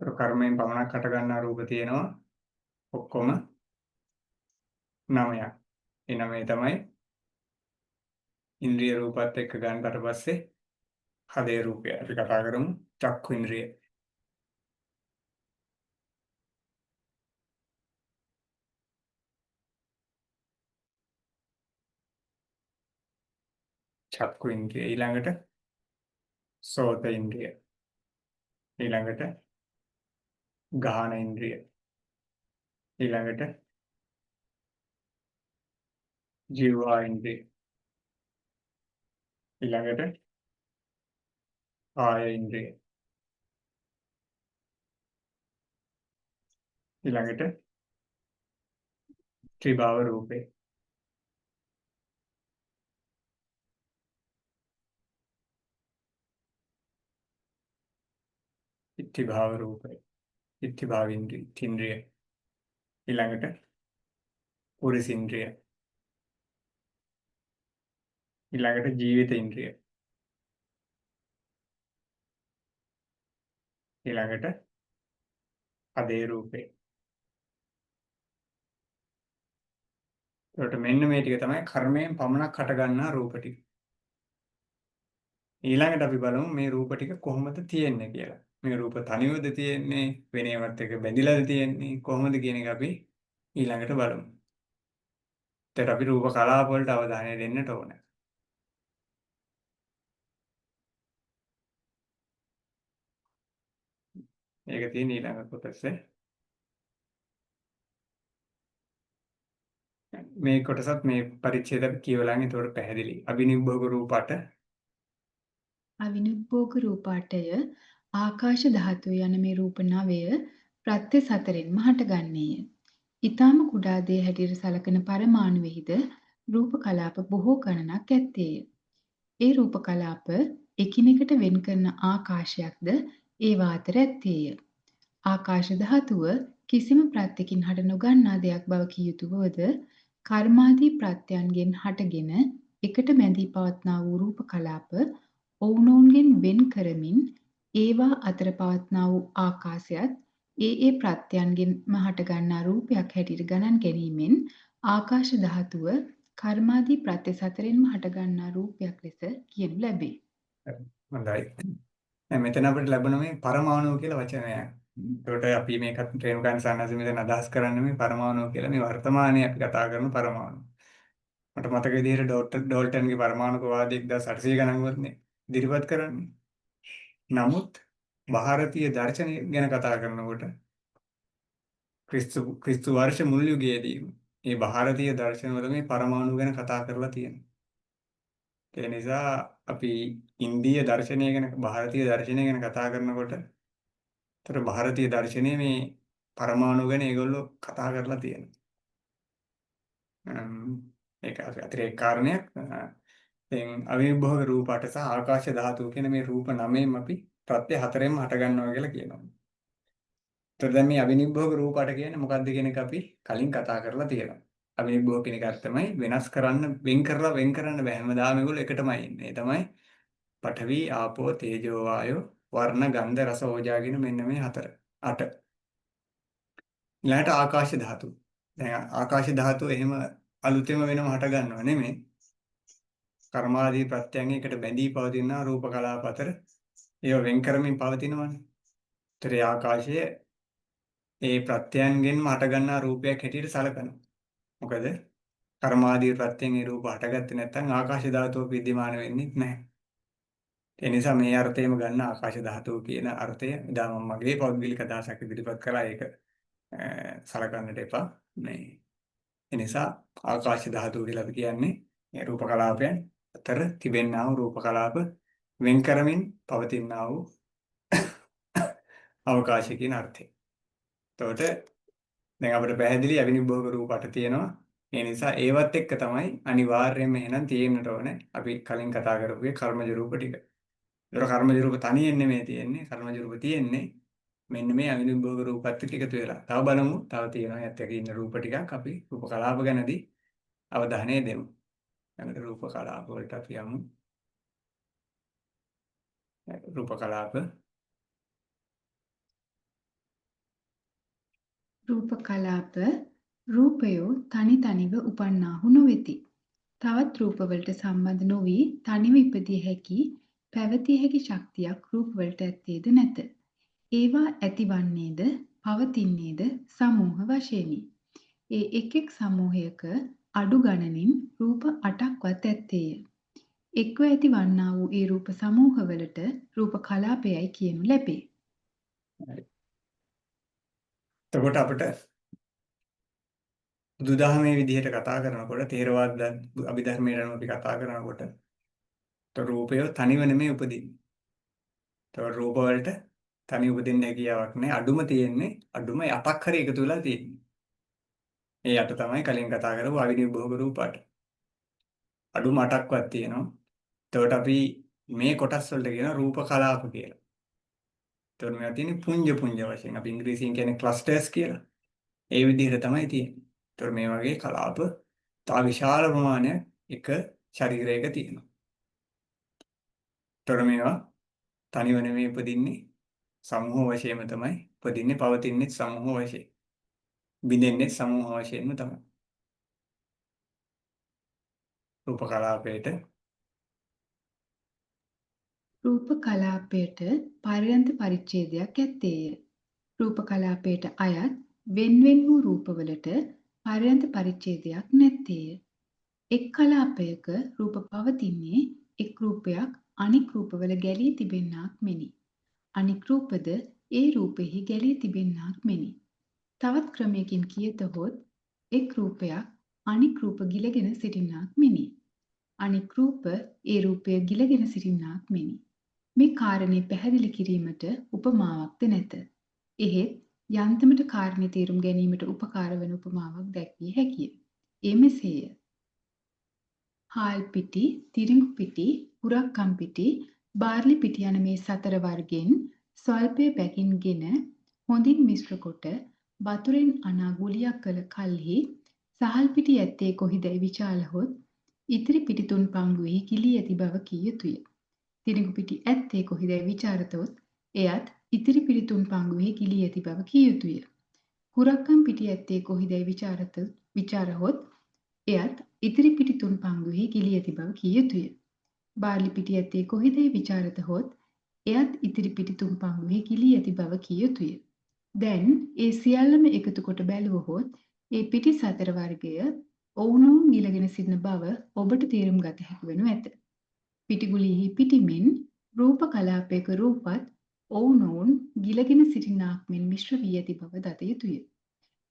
ඒතර කර්මයෙන් පමණක් හට ගන්නා රූප තියෙනවා ඔක්කොම 9ක්. ඒ 9 තමයි ඉන්ද්‍රිය රූපات එක්ක ගන්නකට පස්සේ හදේ රූපය. අපි කතා කරමු චක්කු ඉන්ද්‍රිය. චක්කු ඉන්ද්‍රිය ඊළඟට සෝත ඉන්ද්‍රිය. ඊළඟට ගාහන ඉන්ද්‍රිය. ඊළඟට ජීවා ඉන්ද්‍රිය. ඊළඟට කාය ඉන්ද්‍රිය. ඊළඟට ත්‍රිභාව රූපේ. ඉත්‍තිභාව රූපේ. ඉත්‍තිභාව ඉන්ද්‍රිය. ඊළඟට පුරිස ඉන්ද්‍රිය. ඊළඟට ජීවිත ඉන්ද්‍රිය. ඊළඟට හදේ රූපේ. ඒකට මෙන්න මේ ටික තමයි කර්මයෙන් පමණක් හට ගන්නා රූප ටික. ඊළඟට අපි බලමු මේ රූප ටික කොහොමද තියෙන්නේ කියලා. මේ රූප තනිවද තියෙන්නේ වෙන ඒවත් එක බැඳිලාද තියෙන්නේ කොහොමද කියන එක අපි ඊළඟට බලමු. ඒකට අපි රූප කලාප වලට අවධානය දෙන්නට ඕනේ. ඒක තියෙන ඊළඟ කොටසේ. මේ කොටසත් මේ පරිච්ඡේද කියවලන් ඒතකොට පැහැදිලි. අබිනිබ්බෝග රූපට අවිනුප්පෝග රූපාටය ආකාශ ධාතුව යන මේ රූප 9 ප්‍රත්‍ය සතරෙන්ම හටගන්නේය. ඊටාම කුඩා දේ හැටියට සලකන පරමාණුවෙහිද රූප කලාප බොහෝ ගණනක් ඇත්තේය. ඒ රූප කලාප එකිනෙකට වෙන් කරන ආකාශයක්ද ඒවා අතර ඇත්තේය. ආකාශ ධාතුව කිසිම ප්‍රත්‍යකින් හට නොගන්නා දෙයක් බව කිය යුතු වුවද කර්මාදී ප්‍රත්‍යයන්ගෙන් හටගෙන එකට බැඳී පවත්නා වූ රූප කලාප ඔවුනොවුන්ගෙන් වෙන් කරමින් ඒවා අතර පවත්නා වූ ආකාශයත් ඒ ප්‍රත්‍යයන්ගෙන්ම හටගන්නා රූපයක් හැටියට ගණන් ගැනීමෙන් ආකාශ ධාතුව කර්මාදී ප්‍රත්‍ය සතරෙන්ම හටගන්නා රූපයක් ලෙස කියනු ලැබේ. හොඳයි. දැන් මෙතන අපිට ලැබෙන මේ පරමාණු කියලා වචනය. ඒකට අපි මේකත් රේණුකාන් සානස මෙතන අදහස් කරන්නේ මේ පරමාණු කියලා මේ වර්තමානයේ අපි කතා කරන පරමාණු. මට මතක විදිහට ඩෝල්ටන්ගේ පරමාණුක වාදය 1800 ගණන් වලනේ ඉදිරිපත් කරන්නේ. නමුත් ಭಾರತೀಯ දර්ශනය ගැන කතා කරනකොට ක්‍රිස්තු වර්ෂ මුල් යුගයේදී මේ ಭಾರತೀಯ දර්ශනවල මේ පරමාණු ගැන කතා කරලා තියෙනවා. ඒ නිසා අපි ඉන්දීය දර්ශනය ගැන ಭಾರತೀය දර්ශනය ගැන කතා කරනකොට ඒතර ಭಾರತೀය දර්ශනයේ මේ පරමාණු ගැන ඒගොල්ලෝ කතා කරලා තියෙනවා. ඒක අතිරේක කාරණයක්. දැන් අවිභෝග රූපات සහ ආකාශ ධාතුව කියන මේ රූප 9න් අපි ප්‍රත්‍ය හතරෙන්ම හට ගන්නවා කියලා කියනවා. ඒතර දැන් මේ අවිනිභෝග රූපات කියන්නේ මොකක්ද කියන එක අපි කලින් කතා කරලා තියෙනවා. අවිනිභෝග කියන එක තමයි වෙනස් කරන්න වෙන් කරන්න බෑ. හැමදාම ඒගොල්ලෝ එකටමයි ඉන්නේ. ඒ තමයි පඨවි ආපෝ තේජෝ වායෝ වර්ණ ගන්ධ රස ඕජා කියන මෙන්න මේ හතර. 8. ඊළඟට ආකාශ ධාතුව. දැන් ආකාශ ධාතුව එහෙම අලුතෙම වෙනම හට ගන්නව නෙමෙයි. කර්මාදී ප්‍රත්‍යයන් එකට බැඳී පවතින රූප කලාප අතර ඒව වෙන් කරමින් පවතිනවනේ. ඒතර ආකාශය ඒ ප්‍රත්‍යයන්ගෙන්ම හට ගන්නා රූපයක් හැටියට සැලකනවා. මොකද කර්මාදී ප්‍රත්‍යයෙන් ඒ රූප හටගත්තේ නැත්නම් ආකාශ ධාතුව විද්‍යමාන වෙන්නේ නැහැ. ඒ නිසා මේ අර්ථයම ගන්න ආකාශ ධාතුව කියන අර්ථය ඉදා මම මගේ පෞද්ගලික අදහසක් ඉදිරිපත් කළා. ඒක සලකන්නට එපා. මේ ඒ නිසා ආකාශ ධාතුව කියලා අපි කියන්නේ මේ රූප කලාපයන් අතර තිබෙනා වූ රූප කලාප වෙන් කරමින් පවතිනා වූ අවකාශය කියන අර්ථය. එතකොට දැන් අපිට පැහැදිලි අවිනිභෝග රූප 8 තියෙනවා. ඒ නිසා ඒවත් එක්ක තමයි අනිවාර්යයෙන්ම එහෙනම් තියෙන්නට ඕනේ අපි කලින් කතා කරපු කර්මජ රූප ටික. ඒතර කර්මජ රූප තනියෙන් නෙමෙයි තියෙන්නේ. කර්මජ රූප තියෙන්නේ මෙන්න මේ අවිනිභෝග රූපත් එක්ක එකතු වෙලා. තව බලමු. තව තියෙනවා යත් එක ඉන්න රූප ටිකක් අපි රූප කලාප ගැනදී අවධානය දෙමු. ළඟට රූප කලාප වලට අපි යමු. රූප කලාප රූප කලාප රූපයෝ තනි තනිව උපන්නාහු නොවෙති. තවත් රූපවලට සම්බන්ධ නොවී තනිව ඉපදිය හැකි පැවතිය හැකි ශක්තියක් රූපවලට ඇත්තේද නැත. ඒවා ඇතිවන්නේද පවතින්නේද සමූහ වශයෙනි. ඒ එක් එක් සමූහයක අඩු ගණනින් රූප 8ක්වත් ඇත්තේය. එක්ව ඇති වන්නා වූ ඒ රූප සමූහවලට රූප කලාපයයි කියනු ලැබේ. එතකොට අපිට බුදුදහමේ විදිහට කතා කරනකොට තේරවාද අභිධර්මයේ අනුව අපි කතා කරනකොට රූපය තනිව නෙමෙයි උපදින්නේ. ඒතකොට රූප වලට තනි උපදින්න හැකියාවක් නැහැ. අඩුම තියෙන්නේ අඩුම 8ක් හරි එකතු වෙලා තියෙන්නේ. ඒ 8 තමයි කලින් කතා කරපු අවිනිභෝග රූප 8. අඩුම 8ක්වත් තියෙනවා. එතකොට අපි මේ කොටස් වලට කියන රූප කලාප කියලා. එතකොට මේවා තියෙන්නේ පුංජ වශයෙන්. අපි ඉංග්‍රීසියෙන් කියන්නේ ක්ලස්ටර්ස් කියලා. ඒ විදිහට තමයි තියෙන්නේ. ඒතකොට මේ වගේ කලාප තා විශාල ප්‍රමාණයක් එක ශරීරයක තියෙනවා. ඒතකොට මේවා තනිව නෙමෙයි උපදින්නේ සමූහ වශයෙන්ම තමයි උපදින්නේ පවතින්නේ සමූහ වශයෙන්. බිඳෙන්නේ සමූහ වශයෙන්ම තමයි. රූප කලාපයට රූප කලාපයට පර්යන්ත පරිච්ඡේදයක් ඇත්තේය. රූප කලාපයට අයත් වෙන්වෙන් වූ රූපවලට පර්යන්ත පරිච්ඡේදයක් නැත්තේය. එක් කලාපයක රූප පවතින්නේ එක් රූපයක් අනික් රූපවල ගැලී තිබෙන්නාක් මෙනි. අනික් රූපද ඒ රූපෙහි ගැලී තිබෙන්නාක් මෙනි. තවත් ක්‍රමයකින් කියතහොත් එක් රූපයක් අනික් රූප ගිලගෙන සිටින්නාක් මෙනි. අනික් රූප ඒ රූපය ගිලගෙන සිටින්නාක් මෙනි. මේ කාරණේ පැහැදිලි කිරීමට උපමාවක්ද නැත. එහෙත් යන්තමට කාරණේ තේරුම් ගැනීමට උපකාර වන උපමාවක් දැක්විය හැකිය. ඒ මෙසේය. හාල් පිටි, තිරිඟු පිටි, උරක්කම් පිටි, බාර්ලි පිටි යන මේ 4 වර්ගෙන් ස්වල්පය බැගින්ගෙන හොඳින් මිශ්‍ර කොට වතුරෙන් අනා ගුලියක් කළ කල්හි සහල් පිටි ඇත්තේ කොහිදැයි විචාලහොත් ඉතිරි පිටි 3 පංගුවෙහි ගිලී ඇති බව කිය යුතුය. තිරිඟු පිටි ඇත්තේ කොහිදැයි විචාරතොත් එයත් ඉතිරි පිටි 3 පංගුවෙහි ගිලී ඇති බව කිය යුතුය. හුරක්කම් පිටි ඇත්තේ කොහිදැයි විචාරහොත් එයත් ඉතිරි පිටි 3 පංගුවෙහි ගිලී ඇති බව කිය යුතුය. බාර්ලි පිටි ඇත්තේ කොහිදැයි විචාරතහොත් එයත් ඉතිරි පිටි 3 පංගුවෙහි ගිලී ඇති බව කිය යුතුය. දැන් ඒ සියල්ලම එකතු කොට බැලුවහොත් ඒ පිටි 4 වර්ගය ඔවුනොවුන් ගිලගෙන සිටින බව ඔබට තේරුම් ගත හැකි වනු ඇත. පිටිගුලියෙහි පිටිමෙන් රූප කලාපයක රූපත් ඔවුනොවුන් ගිලගෙන සිටින්නාක් මෙන් මිශ්‍ර වී ඇති බව දත යුතුය.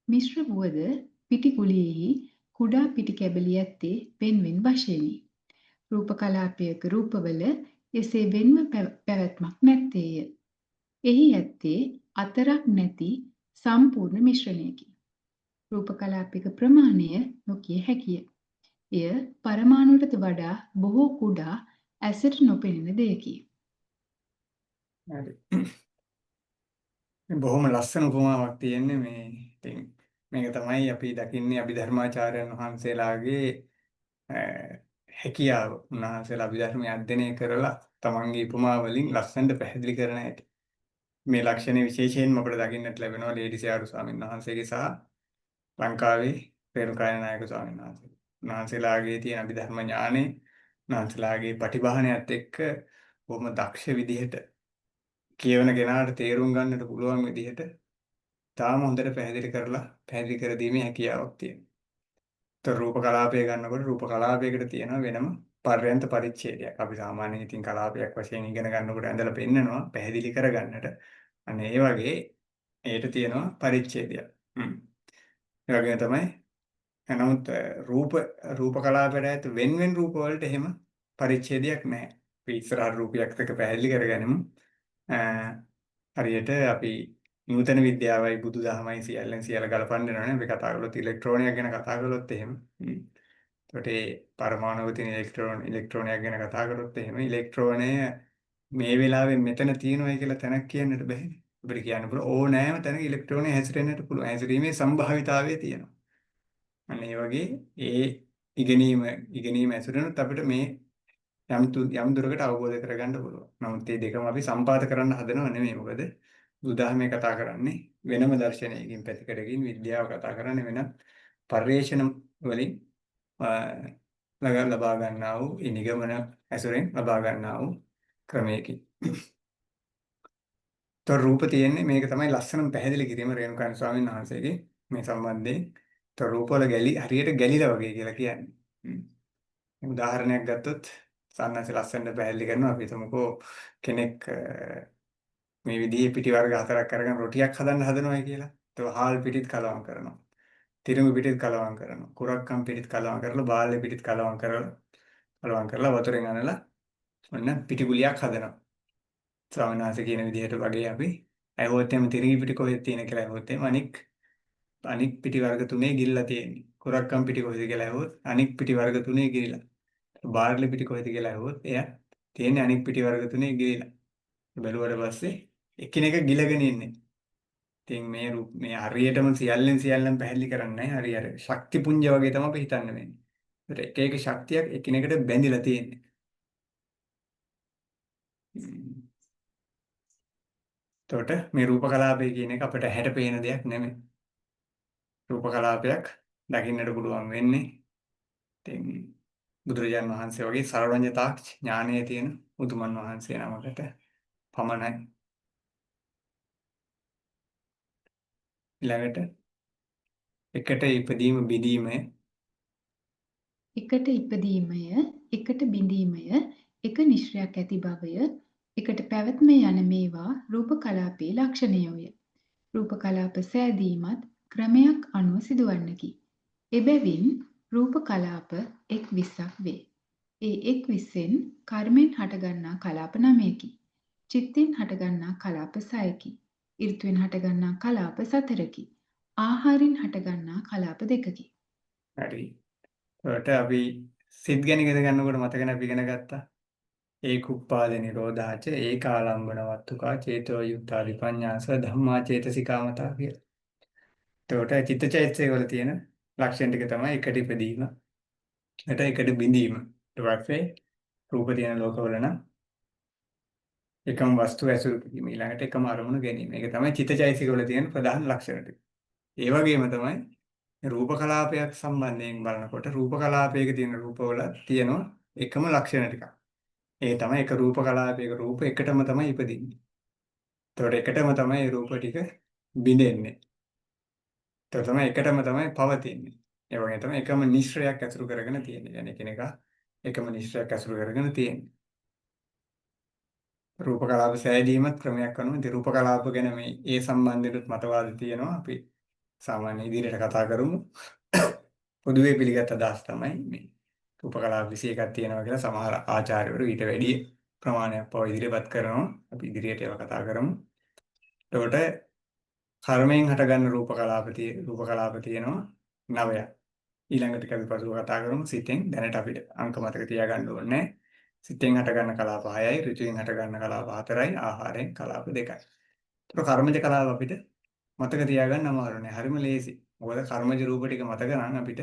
මිශ්‍ර වුවද පිටිගුලියෙහි කුඩා පිටි කැබලි ඇත්තේ වෙන්වෙන් වශයෙනි. රූප කලාපයක රූපවල එසේ වෙන්ව පැවැත්මක් නැත්තේය. එහි ඇත්තේ අතරක් නැති සම්පූර්ණ මිශ්‍රණයකි. රූප කලාපයක ප්‍රමාණය නොකිය හැකිය. එය පරමාණුවටද වඩා බොහෝ කුඩා ඇසට නොපෙනෙන දෙයකි. හරි. බොහොම ලස්සන උපමාවක් තියෙන්නේ මේ. ඉතින් මේක තමයි අපි දකින්නේ අභිධර්මාචාර්යයන් වහන්සේලාගේ හැකියාව. උන්වහන්සේලා අභිධර්මය අධ්‍යයනය කරලා තමන්ගේ උපමා වලින් ලස්සනට පැහැදිලි කරන හැටි. මේ ලක්ෂණ විශේෂයෙන්ම අපිට දකින්නට ලැබෙනවා ලේඩිසියාරු ස්වාමීන් වහන්සේගේ සහ ලංකාවේ රේණුකායන නායක ස්වාමීන් වහන්සේ. උන්වහන්සේලාගේ තියෙන අභිධර්ම ඥානෙ, උන්වහන්සේලාගේ ප්‍රතිභානයත් එක්ක බොහොම දක්ෂ විදිහට කියවන කෙනාට තේරුම් ගන්නට පුළුවන් විදිහට තාම හොඳට පැහැදිලි කර දීමේ හැකියාවක් තියෙනවා. ඒතර රූප කලාපය ගන්නකොට රූප කලාපයකට තියෙනවා වෙනම පර්යන්ත පරිච්ඡේදයක්. අපි සාමාන්‍යයෙන් ඉතින් කලාපයක් වශයෙන් ඉගෙන ගන්නකොට ඇඳලා පෙන්නනවා පැහැදිලි කරගන්නට. අන්න ඒ වගේ ඒකට තියෙනවා පරිච්ඡේදයක්. ඒ වගේම තමයි නමුත් රූප කලාපයට ඇත වෙන රූප වලට එහෙම පරිච්ඡේදයක් නැහැ. අපි ඉස්සරහ රූපයක් එක පැහැදිලි කරගනිමු. හරියට අපි නූතන විද්‍යාවයි බුදුදහමයි සියල්ල ගලපන්න යනවනේ අපි කතා කළොත් ඉලෙක්ට්‍රෝනයක් ගැන කතා කළොත් එහෙම. එතකොට ඒ පරමාණුවේ තියෙන ඉලෙක්ට්‍රෝනයක් ගැන කතා කරොත් එහෙම ඉලෙක්ට්‍රෝනය මේ වෙලාවේ මෙතන තියෙනවයි කියලා තැනක් කියන්නට බැහැ. අපිට කියන්න පුළුවන් ඕනෑම තැනක ඉලෙක්ට්‍රෝනය හැසිරෙන්නට පුළුවන්. හැසිරීමේ සම්භාවිතාවය තියෙනවා. අන්න ඒ වගේ ඒ ඉගෙනීම ඇසුරෙනුත් අපිට මේ යම් දුරකට අවබෝධ කරගන්න පුළුවන්. නමුත් මේ දෙකම අපි සම්පාත කරන්න හදනව නෙමෙයි. මොකද බුදුදහමේ කතා කරන්නේ වෙනම දර්ශනයකින් පැතිකඩකින් විද්‍යාව කතා කරන්නේ වෙන පර්යේෂණ වලින් ලබා ගන්නා වූ ඒ නිගමන ඇසුරෙන් ලබා ගන්නා වූ ක්‍රමයකින්. තොර රූප තියෙන්නේ මේක තමයි ලස්සනම පැහැදිලි කිරීම රේණුකාණ ස්වාමීන් වහන්සේගේ මේ සම්බන්ධයෙන්. තොර රූපවල හරියට ගැලිලා වගේ කියලා කියන්නේ. උදාහරණයක් ගත්තොත් සන්නස ලස්සනට පැහැදිලි කරනවා අපි හිතමුකෝ කෙනෙක් මේ විදිහේ පිටි වර්ග 4ක් අරගෙන රොටියක් හදන්න හදනවායි කියලා. ඒක හාල් පිටිත් කලවම් කරනවා. තිරිඟු පිටිත් කලවම් කරනවා. කුරක්කම් පිටිත් කලවම් කරලා බාල්ලේ පිටිත් කලවම් කරලා වතුරෙන් අනලා ඔන්න පිටි ගුලියක් හදනවා. ස්වාමීන් වහන්සේ කියන විදිහට වගේ අපි ඇහුවොත් එimhe තිරිඟු පිටි කොහෙද තියෙන කියලා ඇහුවොත් එimhe අනික් පිටි වර්ග තුනේ ගිල්ලා තියෙන්නේ. කුරක්කම් පිටි කොහෙද කියලා ඇහුවොත් අනික් පිටි වර්ග තුනේ ගිලිලා. බාර්ලි පිටි කොහෙද කියලා ඇහුවොත් එයා තියෙන්නේ අනික් පිටි වර්ග තුනේ ගිලිලා. බැලුවට පස්සේ එකිනෙක ගිලගෙන ඉන්නේ. ඉතින් මේ හරියටම සියල්ලෙන් පැහැදිලි කරන්නේ නැහැ. හරි ශක්ති පුඤ්ජ වගේ තමයි අපි හිතන්න වෙන්නේ. ඒකට එක ශක්තියක් එකිනෙකට බැඳිලා තියෙන්නේ. එතකොට මේ රූප කලාපය කියන එක අපිට හැට පේන දෙයක් නෙමෙයි. රූප කලාපයක් දකින්නට පුළුවන් වෙන්නේ. ඉතින් බුදුරජාන් වහන්සේ වගේ සර්වඥතා ඥානයේ තියෙන උතුමන් වහන්සේ නමකට පමණයි. ඊළඟට එකට ඉපදීම බිඳීමය එකට ඉපදීමය, එකට බිඳීමය, එක නිශ්‍රයක් ඇති බවය, එකට පැවැත්ම යන මේවා රූප කලාපයේ ලක්ෂණයෝය. රූප කලාප සෑදීමත් ක්‍රමයක් අනුව සිදුවන්නකි. එබැවින් රූප කලාප එක් 20ක් වේ. ඒ එක් 20න් කර්මෙන් හටගන්නා කලාප 9කි. චිත්තෙන් හටගන්නා කලාප 6කි. ඍතුවෙන් හටගන්නා කලාප 4කි. ආහාරයෙන් හටගන්නා කලාප 2කි. හරි. ඒකට අපි සිත් ගැන ඉගෙන ගන්නකොට මතකනේ අපි ඉගෙන ගත්තා. ඒකුප්පාද නිරෝධාච ඒකාලම්බන වත්තුකා චේතෝ යුක්තා විපඤ්ඤාස ධම්මා චේතසිකාමතා කියලා. ඒකට චිත්තචෛතසික වල තියෙන ලක්ෂණ ටික තමයි එකට ඉපදීම. එකට බිඳීම. ඊට පස්සේ රූප තියෙන ලෝකවල නම් එකම වස්තු ඇසුරු කිරීම ඊළඟට එකම අරමුණු ගැනීම. ඒක තමයි චිත්තචෛතසික වල තියෙන ප්‍රධාන ලක්ෂණ ටික. ඒ වගේම තමයි රූප කලාපයක් සම්බන්ධයෙන් බලනකොට රූප කලාපයක තියෙන රූපවල තියෙනවා එකම ලක්ෂණ ටිකක්. ඒ තමයි එක රූප කලාපයක රූප එකටම තමයි ඉපදින්නේ. ඒතකොට එකටම තමයි රූප ටික බිඳෙන්නේ. ඒතකොට තමයි එකටම තමයි පවතින්නේ. ඒ වගේ තමයි එකම නිශ්‍රයක් ඇසුරු කරගෙන තියෙන්නේ. يعني කෙනෙක් එකම නිශ්‍රයක් ඇසුරු කරගෙන තියෙන්නේ. රූප කලාප සෑදීමත් ක්‍රමයක් අනුව ඉතින් රූප කලාප ගැන ඒ සම්බන්ධයෙන් මතවාද තියෙනවා. අපි සාමාන්‍ය ඉදිරියට කතා කරමු. පොදුවේ පිළිගත් අදහස් තමයි මේ රූප කලාප 21ක් තියෙනවා කියලා සමහර ආචාර්යවරු ඊට වැඩි ප්‍රමාණයක් පව ඉදිරිපත් කරනවා. අපි ඉදිරියට ඒවා කතා කරමු. එතකොට කර්මයෙන් හටගන්න රූප කලාප තියෙනවා 9ක්. ඊළඟට අපි පසුව කතා කරමු සිතෙන්. දැනට අපිට අංක මතක තියාගන්න ඕනේ. සිතෙන් හටගන්න කලාප 6යි, ඍතුයෙන් හටගන්න කලාප 4යි, ආහාරයෙන් කලාප 2යි. ඒතකොට කර්මජ කලාප අපිට මතක තියාගන්න අමාරු නෑ. හරිම ලේසි. මොකද කර්මජ රූප ටික මතක නම් අපිට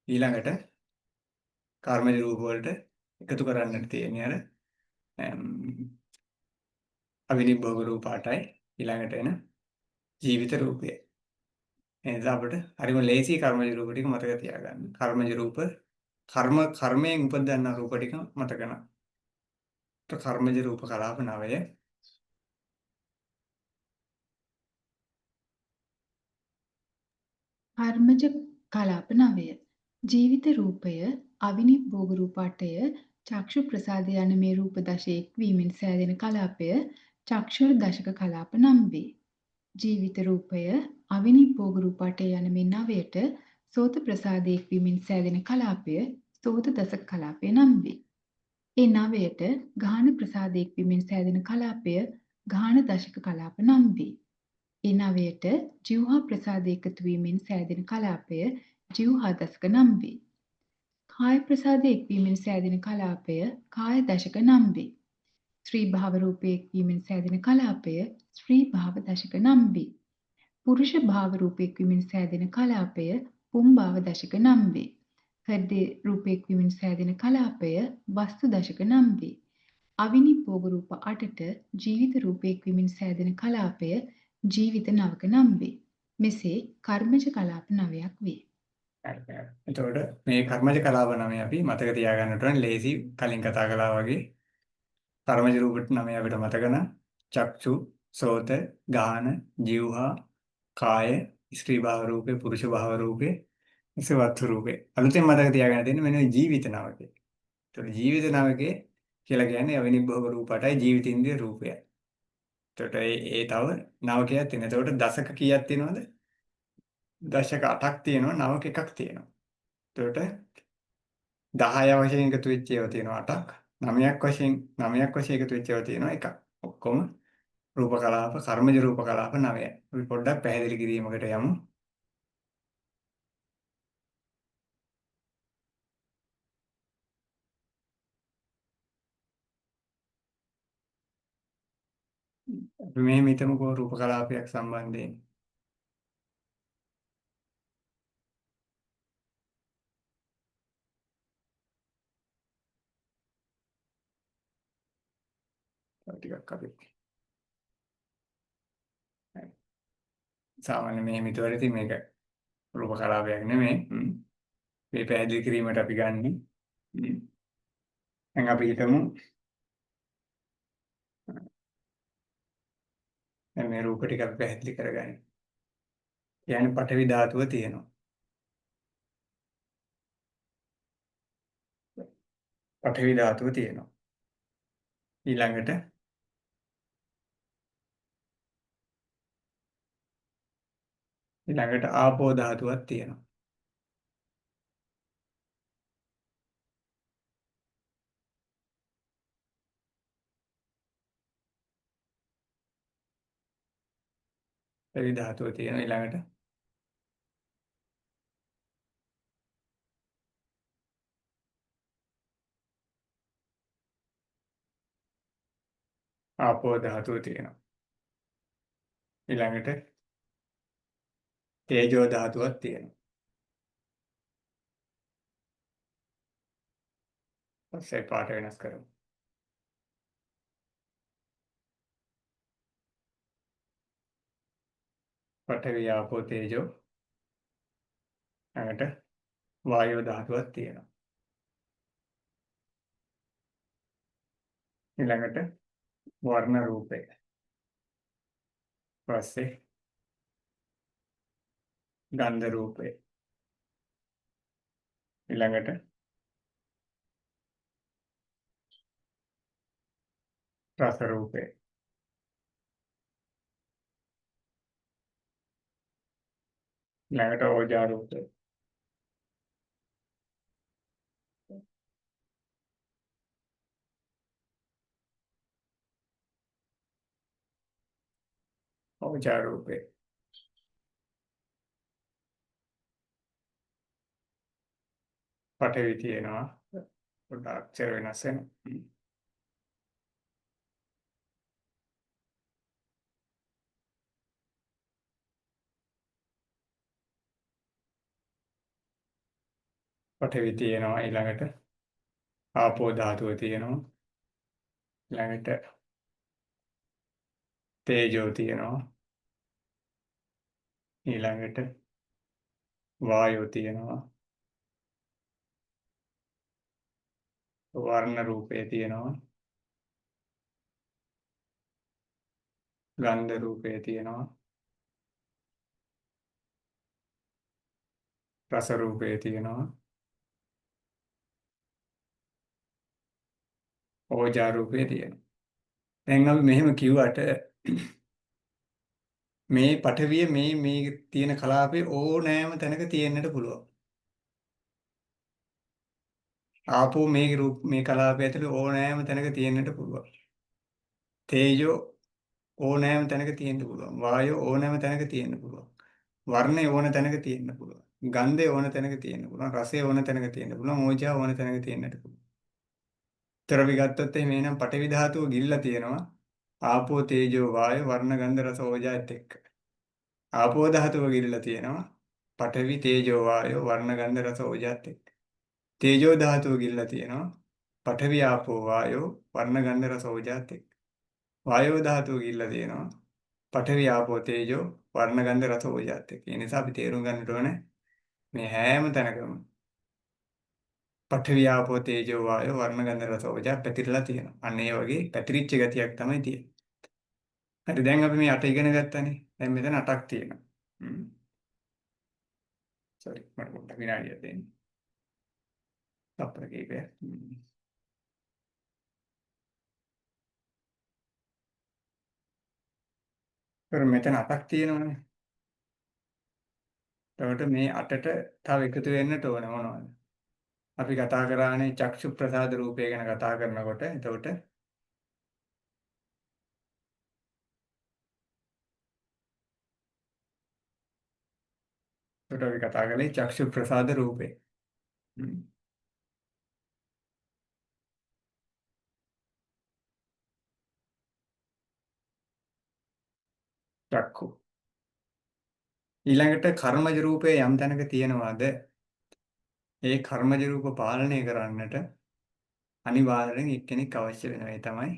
ඊළඟට කර්මජ රූප වලට එකතු කරන්නට තියෙන්නේ අර අවිනිභෝග රූප 8යි ඊළඟට එන ජීවිත රූපය. එනිසා අපිට හරිම ලේසි කර්මජ රූප ටික මතක තියාගන්න. කර්මජ රූප කර්මයෙන් උපදින රූප ටික මතක නම්. කර්මජ රූප කලාප 9. කර්මජ කලාප 9. ජීවිත රූපය, අවිනිභෝග රූප 8ය, චක්ෂු ප්‍රසාද යන මේ රූප දශ එක්වීමෙන් සෑදෙන කලාපය චක්ෂුර දශක කලාප නම් වේ. ජීවිත රූපය, අවිනිභෝග රූප 8 යන මේ 9ට සෝත ප්‍රසාද එක්වීමෙන් සෑදෙන කලාපය සෝත දශක කලාපය නම් වේ. ඒ 9ට ගාහන ප්‍රසාද එක්වීමෙන් සෑදෙන කලාපය ගාහන දශක කලාප නම් වේ. ඒ 9ට ජීවහා ප්‍රසාද එකතු වීමෙන් සෑදෙන කලාපය ජීවහා දශක නම් වේ. කාය ප්‍රසාද එක්වීමෙන් සෑදෙන කලාපය කාය දශක නම් වේ. ස්ත්‍රී භාව රූපය එක්වීමෙන් සෑදෙන කලාපය ස්ත්‍රී භාව දශක නම් වේ. පුරුෂ භාව රූප එක්වීමෙන් සෑදෙන කලාපය පුම්භාව දශක නම් වේ. හෘදය රූප එක්වීමෙන් සෑදෙන කලාපය වස්තු දශක නම් වේ. අවිනිපෝග රූප 8ට ජීවිත රූප එක්වීමෙන් සෑදෙන කලාපය ජීවිත නවක නම් වේ. මෙසේ කර්මජ කලාප 9ක් වේ. හරි. එතකොට මේ කර්මජ කලාප 9 අපි මතක තියාගන්නට ඕනේ. ලේසි කලින් කතා කළා වගේ කර්මජ රූප 9 අපිට මතක නම් චක්සු, සෝත, ගාන, જીවහා, කාය, ස්ත්‍රී භාව රූපේ, පුරුෂ භාව රූපේ, ඉසවත්තු රූපේ. අලුතෙන් මතක තියාගන්න තියෙන්නේ මෙන්න මේ ජීවිත නවකේ. එතකොට ජීවිත නවකේ කියලා කියන්නේ අවිනිභෝග රූපයටයි ජීවිතින්ද්‍රිය රූපයයි. එතකොට ඒ තව නවකයක් තියෙනවා. එතකොට දශක කීයක් තියෙනවද? දශක 8ක් තියෙනවා, නවක එකක් තියෙනවා. එතකොට 10 වශයෙන් එකතු වෙච්ච ඒවා තියෙනවා 8ක්. 9ක් වශයෙන් එකතු වෙච්ච ඒවා තියෙනවා එකක්. ඔක්කොම රූප කලාප, කර්මජ රූප කලාප 9යි. අපි පොඩ්ඩක් පැහැදිලි කිරීමකට යමු. අපි මෙහෙම හිතමුකෝ රූප කලාපයක් සම්බන්ධයෙන්. තව ටිකක් අපි සාමාන්‍ය මෙහෙම හිතුවට ඉතින් මේක රූප කලාපයක් නෙමෙයි. මේ පැහැදිලි කිරීමට අපි ගන්නෙ. දැන් අපි හිතමු දැන් මේ රූප ටික අපි පැහැදිලි කරගන්න. කියන්නේ පඨවි ධාතුව තියෙනවා. පඨවි ධාතුව තියෙනවා. ඊළඟට ආපෝ ධාතුවක් තියෙනවා. පඨවි ධාතුව තියෙනවා. ඊළඟට ආපෝ ධාතුව තියෙනවා. ඊළඟට තේජෝ ධාතුවක් තියෙනවා. පස්සේ පාට වෙනස් කරමු. පඨවි ආපෝ තේජෝ ඊළඟට වායෝ ධාතුවක් තියෙනවා. ඊළඟට වර්ණ රූපය. පස්සේ ගන්ධ රූපය. ඊළඟට රස රූපය. ඊළඟට ඕජා රූපය. ඕජා රූපය. පඨවි තියෙනවා. පොඩ්ඩක් අක්ෂර වෙනස් වෙනවා. පඨවි තියෙනවා. ඊළඟට ආපෝ ධාතුව තියෙනවා. ඊළඟට තේජෝ තියෙනවා. ඊළඟට වායෝ තියෙනවා. වර්ණ රූපය තියෙනවා. ගන්ධ රූපය තියෙනවා. රස රූපය තියෙනවා. ඕජා රූපය තියෙනවා. දැන් අපි මෙහෙම කිව්වට මේ පඨවිය මේ තියෙන කලාපේ ඕනෑම තැනක තියෙන්නට පුළුවන්. ආපෝ මේ කලාපය ඇතුලේ ඕනෑම තැනක තියෙන්නට පුළුවන්. තේජෝ ඕනෑම තැනක තියෙන්න පුළුවන්. වායෝ ඕනෑම තැනක තියෙන්න පුළුවන්. වර්ණය ඕන තැනක තියෙන්න පුළුවන්. ගන්ධය ඕන තැනක තියෙන්න පුළුවන්. රසය ඕන තැනක තියෙන්න පුළුවන්. ඕජා ඕන තැනක තියෙන්නට පුළුවන්. තර අපි ගත්තොත් එහෙනම් පඨවි ධාතුව ගිල්ලා තියෙනවා. ආපෝ තේජෝ වායෝ වර්ණ ගන්ධ රස ඕජාත් එක්ක. ආපෝ ධාතුව ගිල්ලා තියෙනවා. පඨවි තේජෝ වායෝ වර්ණ ගන්ධ රස ඕජාත් එක්ක. තේජෝ ධාතුව ගිල්ලා තියෙනවා. පඨවි ආපෝ වායෝ වර්ණ ගන්ධ රස ඕජාත් එක්ක. වායෝ ධාතුව ගිල්ලා තියෙනවා. පඨවි ආපෝ තේජෝ වර්ණ ගන්ධ රස ඕජාත් එක්ක. ඒ නිසා අපි තේරුම් ගන්නට ඕනේ මේ හැම තැනකම පඨවි ආපෝ තේජෝ වායෝ වර්ණ ගන්ධ රස ඕජා පැතිරලා තියෙනවා. අන්න ඒ වගේ පැතිරිච්ච ගතියක් තමයි තියෙන්නේ. හරි දැන් අපි මේ 8 ඉගෙන ගත්තානේ. දැන් මෙතන 8ක් තියෙනවා. සෝරි මට පොඩ්ඩක් විනාඩියක් දෙන්න. තප්පර කීපයක්. මෙතන 8ක් තියෙනවනේ. එතකොට මේ 8ට තව එකතු වෙන්නට ඕන මොනවද? අපි කතා කරානේ චක්ෂු ප්‍රසාද රූපය ගැන කතා කරනකොට එතකොට අපි කතා කරන්නේ චක්ෂු ප්‍රසාද රූපේ. චක්කු. ඊළඟට කර්මජ රූපේ යම් තැනක තියෙනවාද? ඒ කර්මජ රූප පාලනය කරන්නට අනිවාර්යෙන් එක්කෙනෙක් අවශ්‍ය වෙනවා. ඒ තමයි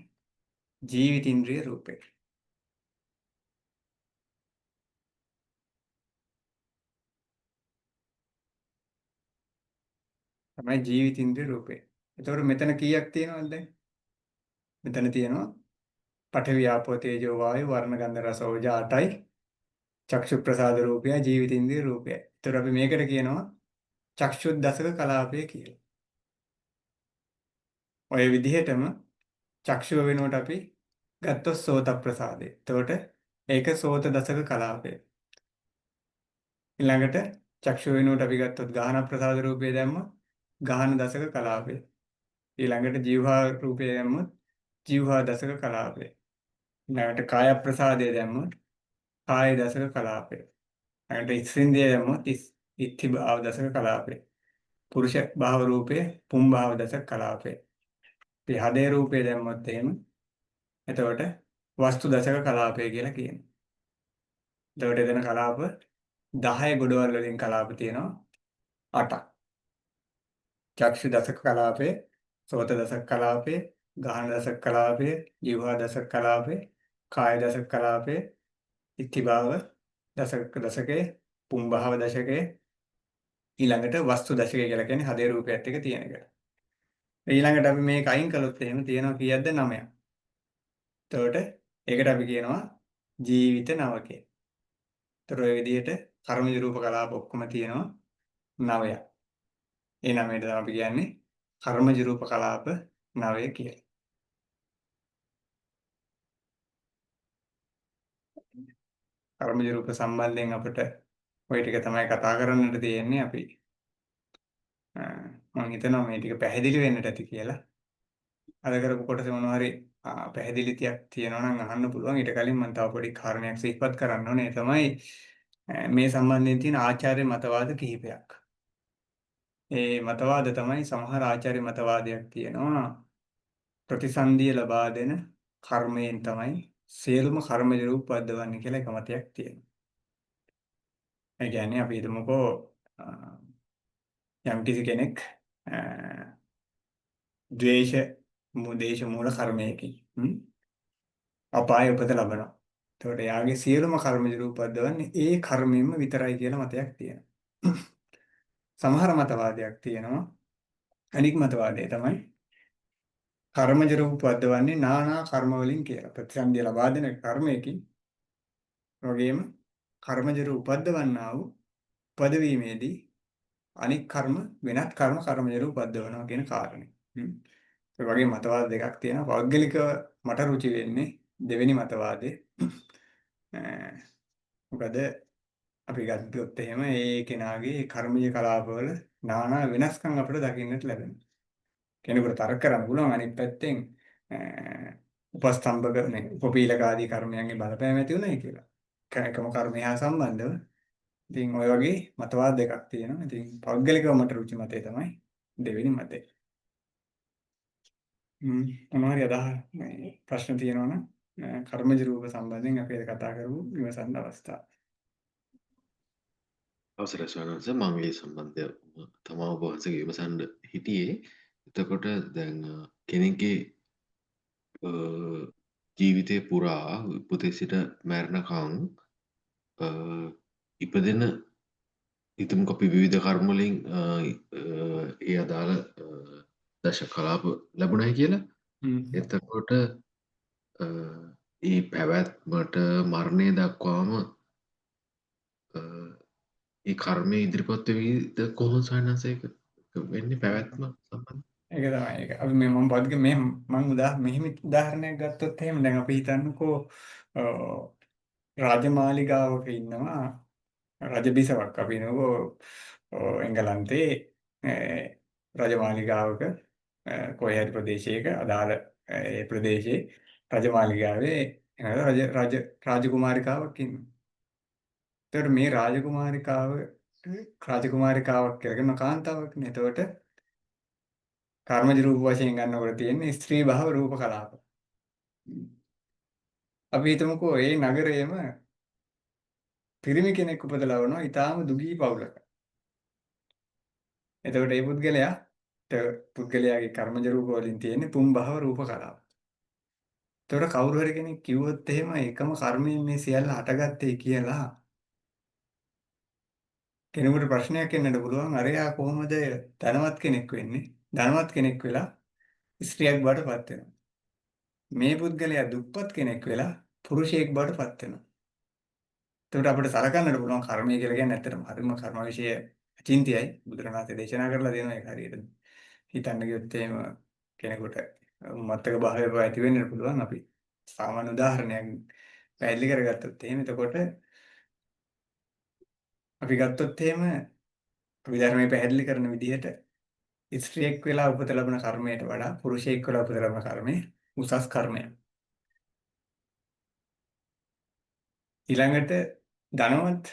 ජීවිතින්ද්‍රිය රූපේ. තමයි ජීවිතින්ද්‍රිය රූපේ. එතකොට මෙතන කීයක් තියෙනවද දැන්? මෙතන තියෙනවා පඨවි ආපෝ තේජෝ වායු වර්ණ ගන්ධ රස ඕජා 8යි. චක්ෂු ප්‍රසාද රූපය ජීවිතින්ද්‍රිය රූපය. එතකොට අපි මේකට කියනවා චක්ෂුද්දසක කලාපය කියලා. ඔය විදිහටම චක්ෂුව වෙනුවට අපි ගත්තොත් සෝත ප්‍රසාදය. එතකොට ඒක සෝත දසක කලාපය. ඊළඟට චක්ෂුව වෙනුවට අපි ගත්තොත් ගාහන ප්‍රසාද රූපය දැම්මොත් ගාහන දසක කලාපය. ඊළඟට જીවහා රූපය දැම්මොත් જીවහා දසක කලාපය. ඊළඟට කාය ප්‍රසාදය දැම්මොත් කාය දසක කලාපය. ඊළඟට ඉස්සින්දිය දැම්මොත් ඉත්ති භාව දසක කලාපය. පුරුෂ භාව රූපේ පුම් භාව දසක කලාපය. ඉතින් හදේ රූපය දැම්මොත් එහෙම එතකොට වස්තු දසක කලාපය කියලා කියනවා. එතකොට එතන කලාප 10 ගොඩවල් වලින් කලාප තියෙනවා 8ක්. චක්ෂු දසක කලාපේ, සෝත දසක කලාපේ, ගාහන දසක කලාපේ, જીවහා දසක කලාපේ, කාය දසක කලාපේ, ඉත්ති භාව දසකේ, පුම් භාව දශකේ, ඊළඟට වස්තු දශකය කියලා කියන්නේ හදේ රූපයත් එක්ක තියෙන එක. ඊළඟට අපි මේක අයින් කළොත් එහෙම තියෙනවා කීයක්ද 9ක්. එතකොට ඒකට අපි කියනවා ජීවිත නවකය. ඒතර ඔය විදිහට කර්මජ රූප කලාප ඔක්කොම තියෙනවා 9ක්. ඒ 9ට තමයි අපි කියන්නේ කර්මජ රූප කලාප 9 කියලා. කර්මජ රූප සම්බන්ධයෙන් අපිට ওই ටික තමයි කතා කරන්නට තියෙන්නේ අපි. මම හිතනවා මේ ටික පැහැදිලි වෙන්නට ඇති කියලා. අද කරපු කොටසේ මොනවා හරි පැහැදිලි තියක් තියෙනවා නම් අහන්න පුළුවන්. ඊට කලින් මම තව පොඩි කාරණයක් සිහිපත් කරන්න ඕනේ. ඒ තමයි මේ සම්බන්ධයෙන් තියෙන ආචාර්ය මතවාද කිහිපයක්. ඒ මතවාද තමයි සමහර ආචාර්ය මතවාදයක් තියෙනවා. ප්‍රතිසන්දිය ලබා දෙන කර්මයෙන් තමයි සියලුම කර්මජ රූප වද්දවන්නේ කියලා එක මතයක් තියෙනවා. ඒ කියන්නේ අපි හිතමුකෝ යම් කිසි කෙනෙක් ද්වේෂ මූල කර්මයකින් අපාය උපත ලබනවා. එතකොට යාගේ සියලුම කර්මජ රූප වද්දවන්නේ ඒ කර්මයෙන්ම විතරයි කියලා මතයක් තියෙනවා. සමහර මතවාදයක් තියෙනවා. අනික් මතවාදය තමයි කර්මජ රූප වද්දවන්නේ නානා කර්ම වලින් කියලා. ප්‍රතිසන්දිය ලබා දෙන කර්මයකින් වගේම කර්මජ රූප වද්දවන්නා වූ පදවීමේදී අනික් කර්ම වෙනත් කර්මජ රූප වද්දවනවා කියන කාරණේ. ඒ වගේ මතවාද දෙකක් තියෙනවා. පෞද්ගලිකව මට රුචි වෙන්නේ දෙවෙනි මතවාදේ. මොකද අපි ගත්තොත් එහෙම ඒ කෙනාගේ කර්මීය කලාපවල নানা වෙනස්කම් අපිට දකින්නට ලැබෙනවා. කෙනෙකුට තර්ක කරන්න පුළුවන් අනිත් පැත්තෙන් උපස්තම්භක නේ උපපීලක ආදී කර්මයන්ගේ බලපෑම ඇති උනායි කියලා. එකම කර්මය හා සම්බන්ධව. ඉතින් ඔය වගේ මතවාද දෙකක් තියෙනවා. ඉතින් පෞද්ගලිකව මට රුචි මතය තමයි දෙවෙනි මතය. මොනවා හරි අදහස් මේ ප්‍රශ්න තියෙනවා නම් කර්මජ රූප සම්බන්ධයෙන් අපි අද කතා කරමු විමසන්න අවස්ථාව. අවසරයි ස්වාමීන් වහන්සේ මම මේ සම්බන්ධව තමා ඔබ වහන්සේගේ විමසන්න හිටියේ. එතකොට දැන් කෙනෙක්ගේ ජීවිතේ පුරා උපතේ සිට මරණකම් ඉපදෙන ඉතින් අපි විවිධ කර්ම වලින් ඒ අදාළ දශ කලාප ලැබුණයි කියලා. එතකොට ඒ පැවැත්මට මරණය දක්වාම ඒ කර්මය ඉදිරිපත් වෙවිද කොහොමද ස්වාමීන් වහන්සේ ඒක වෙන්නේ පැවැත්ම සම්බන්ධ? ඒක තමයි ඒක. අපි මේ මම පොඩ්ඩක් මේ මම මෙහෙම උදාහරණයක් ගත්තොත් එහෙම දැන් අපි හිතන්නකෝ රාජමාලිගාවක ඉන්නවා රජ බිසවක් අපි නෝ එංගලන්තේ රජමාලිගාවක කොහේ හරි ප්‍රදේශයක අදාළ ඒ ප්‍රදේශයේ රජමාලිගාවේ රාජකුමාරිකාවක් ඉන්නවා. එතකොට මේ රාජකුමාරිකාවක් කියලා කාන්තාවක් නේ. එතකොට කර්මජ රූප වශයෙන් ගන්නකොට තියෙන්නේ ස්ත්‍රී භාව රූප කලාප. අපි හිතමුකෝ ඒ නගරයේම පිරිමි කෙනෙක් උපදලා වුණා ඊටාම දුගී පවුලක. එතකොට මේ පුද්ගලයාගේ කර්මජ රූප වලින් තියෙන්නේ තුන් භව රූප කලාප. එතකොට කවුරු හරි කෙනෙක් කිව්වොත් එහෙම එකම කර්මයෙන් මේ සියල්ල හටගත්තේ කියලා කෙනෙකුට ප්‍රශ්නයක් එන්නට පුළුවන්. අරයා කොහොමද ධනවත් කෙනෙක් වෙන්නේ? ධනවත් කෙනෙක් වෙලා ස්ත්‍රියක් බවට පත් වෙනවා. මේ පුද්ගලයා දුප්පත් කෙනෙක් වෙලා පුරුෂයෙක් බවට පත් වෙනවා. එතකොට අපිට සලකන්නට පුළුවන් කර්මය කියලා කියන්නේ ඇත්තටම හරිම කර්ම විශ්ය අචින්තියයි. බුදුරණාහි දේශනා කරලා දෙනවා ඒක හරියට. හිතන්න ගියොත් එහෙම කෙනෙකුට මත්තක භාවය ඇති වෙන්නට පුළුවන්. අපි සාමාන්‍ය උදාහරණයක් පැහැදිලි කරගත්තොත් එහෙම එතකොට අපි ගත්තොත් එහෙම අපි ධර්මයේ පැහැදිලි කරන විදිහට ස්ත්‍රියෙක් වෙලා උපත ලැබෙන කර්මයට වඩා පුරුෂයෙක් වෙලා උපත ලැබෙන කර්මය උසස් කර්මයක්. ඊළඟට ධනවත්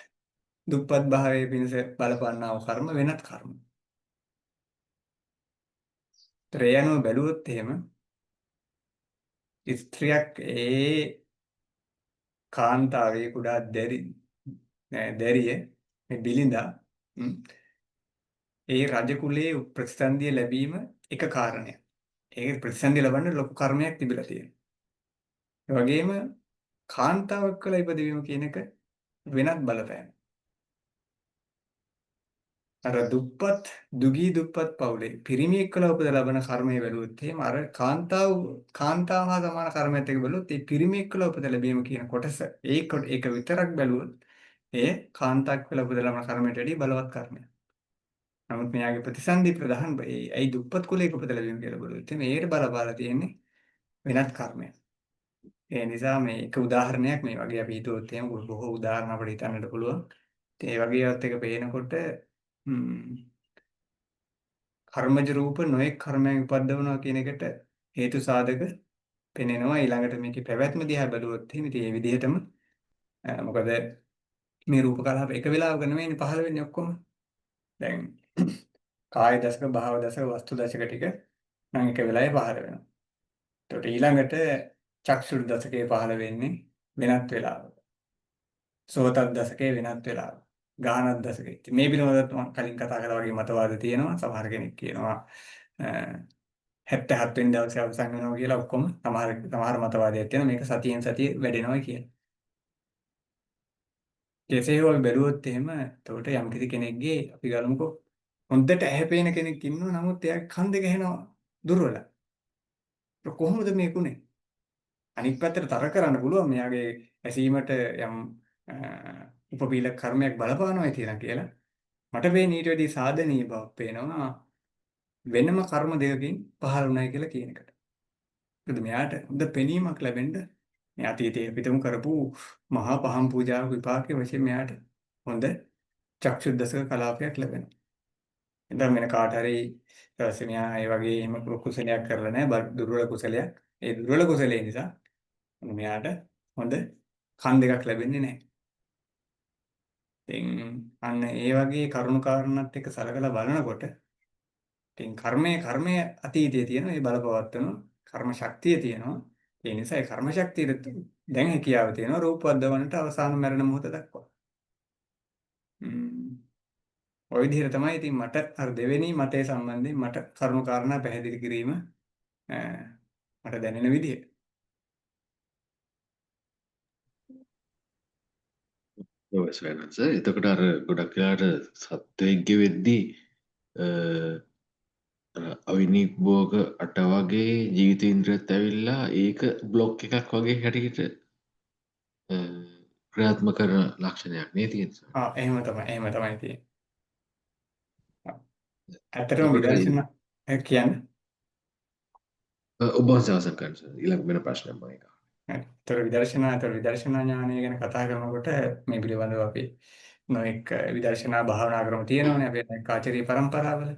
දුප්පත් භාවයේ පිණිස බලපන්නා වූ කර්ම වෙනත් කර්ම. ත්‍රයano බැලුවොත් එහෙම ස්ත්‍රියක් ඒ කාන්තාවේ කුඩා දැරිය මේ බිලිඳා ඒ රජ කුලයේ ප්‍රතිසන්දිය ලැබීම එක කාරණයක්. ඒ ප්‍රතිසන්දිය ලබන්න ලොකු කර්මයක් තිබිලා තියෙනවා. ඒ වගේම කාන්තාවක් වෙලා ඉපදවීම කියන එක වෙනත් බලපෑම. අර දුගී දුප්පත් පවුලේ පිරිමියෙක් වෙලා උපත ලබන කර්මයේ බැලුවොත් එහෙම අර කාන්තාව හා සමාන කර්මයක් එක බැලුවොත් ඒ පිරිමියෙක් වෙලා උපත ලැබීම කියන කොටස ඒක විතරක් බැලුවොත් ඒ කාන්තාවක් වෙලා උපත ලබන කර්මයට වඩා බලවත් කර්මයක්. නමුත් මෙයාගේ ප්‍රතිසන්දි ප්‍රධාන ඇයි දුප්පත් කුලයක උපත ලැබීම කියලා බලුවොත් මේකට බලපාලා තියෙන්නේ වෙනත් කර්මයක්. ඒ නිසා මේ එක උදාහරණයක් මේ වගේ අපි හිතුවොත් එහෙම බොහෝ උදාහරණ අපිට හිතන්නට පුළුවන්. ඒ වගේවත් එක පේනකොට කර්මජ රූප නොඑක් කර්මයන් උපද්දවනවා කියන එකට හේතු සාධක පෙනෙනවා. ඊළඟට මේකේ පැවැත්ම දිහා බැලුවොත් එහෙම ඉතින් මේ විදිහටම මොකද මේ රූප කලාප එක වෙලාවක නෙමෙයිනේ පහළ වෙන්නේ ඔක්කොම. දැන් කාය දශක, භාව දශක, වස්තු දශක ටික නම් එක වෙලාවේ පහළ වෙනවා. එතකොට ඊළඟට චක්ෂු දශකයේ පහළ වෙන්නේ වෙනත් වෙලාවක. සෝතත් දශකයේ වෙනත් වෙලාවක. ගානත් දශකයේ. ඉතින් මේ පිළිබඳව මම කලින් කතා කළා වගේ මතවාද තියෙනවා. සමහර කෙනෙක් කියනවා 77 වෙනි දවසේ අවසන් වෙනවා කියලා ඔක්කොම සමහර මතවාදයක් තියෙනවා. මේක සතියෙන් සතිය වැඩෙනවා කියලා. කෙසේ හෝ බැලුවොත් එහෙම එතකොට යම් කිසි කෙනෙක්ගේ අපි ගලමුකෝ හොඳට ඇහැපේන කෙනෙක් ඉන්නවා. නමුත් එයාගේ කන් දෙක ඇහෙනවා දුර්වලයි. ඒක කොහොමද මේකුනේ? අනිත් පැත්තට තර කරන්න පුළුවන් මෙයාගේ ඇසීමට යම් උපපීලක කර්මයක් බලපානවා කියලා. මට පේන්නේ ඊට වැඩි සාධනීය බවක් පේනවා වෙනම කර්ම දෙකකින් පහළ වුණයි කියලා කියන එකට. මොකද මෙයාට හොඳ පෙනීමක් ලැබෙන්න මේ අතීතයේ පිටුම් කරපු මහා පහම් පූජාවක විපාකයේ වශයෙන් මෙයාට හොඳ චක්ෂුද්දසක කලාපයක් ලැබෙනවා. එතන වෙන කාට හරි ඊපස්සේ මෙයා ඒ වගේ එහෙම කුසලයක් කරලා නැහැ දුර්වල කුසලයක් ඒ දුර්වල කුසලයේ නිසා මෙයාට හොඳ කන් දෙකක් ලැබෙන්නේ නැහැ. ඉතින් අන්න ඒ වගේ කරුණු කාරණාත් එක්ක සලකලා බලනකොට ඉතින් කර්මයේ අතීතයේ තියෙන මේ බලපවත්වන කර්ම ශක්තිය තියෙනවා. ඒ නිසා ඒ කර්ම ශක්තියට දැන් හැකියාව තියෙනවා රූප වද්දවන්නට අවසාන මරණ මොහොත දක්වා. ම්ම්. ඔය විදිහට තමයි ඉතින් මට අර දෙවෙනි මතය සම්බන්ධයෙන් මට කරුණු කාරණා පැහැදිලි කිරීම මට දැනෙන විදිය. ඔව් සයන්ස. එතකොට අර ගොඩක් වෙලාවට සත්වයන්ගේ වෙද්දී අවිනිභෝග 8 වගේ ජීවිත ඉන්ද්‍රියත් ඇවිල්ලා ඒක බ්ලොක් එකක් වගේ හැටියට ක්‍රියාත්මක කරන ලක්ෂණයක් නේ තියෙන්නේ. එහෙම තමයි තියෙන්නේ. ඇත්තටම එතකොට විදර්ශනා කියන්නේ ඔබ වහන්සේ අවසන් කරන්න සර්. ඊළඟ වෙන ප්‍රශ්නයක් මම එක. ඒතර විදර්ශනා ඥානය ගැන කතා කරනකොට මේ පිළිබඳව අපි නොඑක් විදර්ශනා භාවනා ක්‍රම තියෙනවානේ අපේ නොඑක් ආචාර්ය පරම්පරාවල.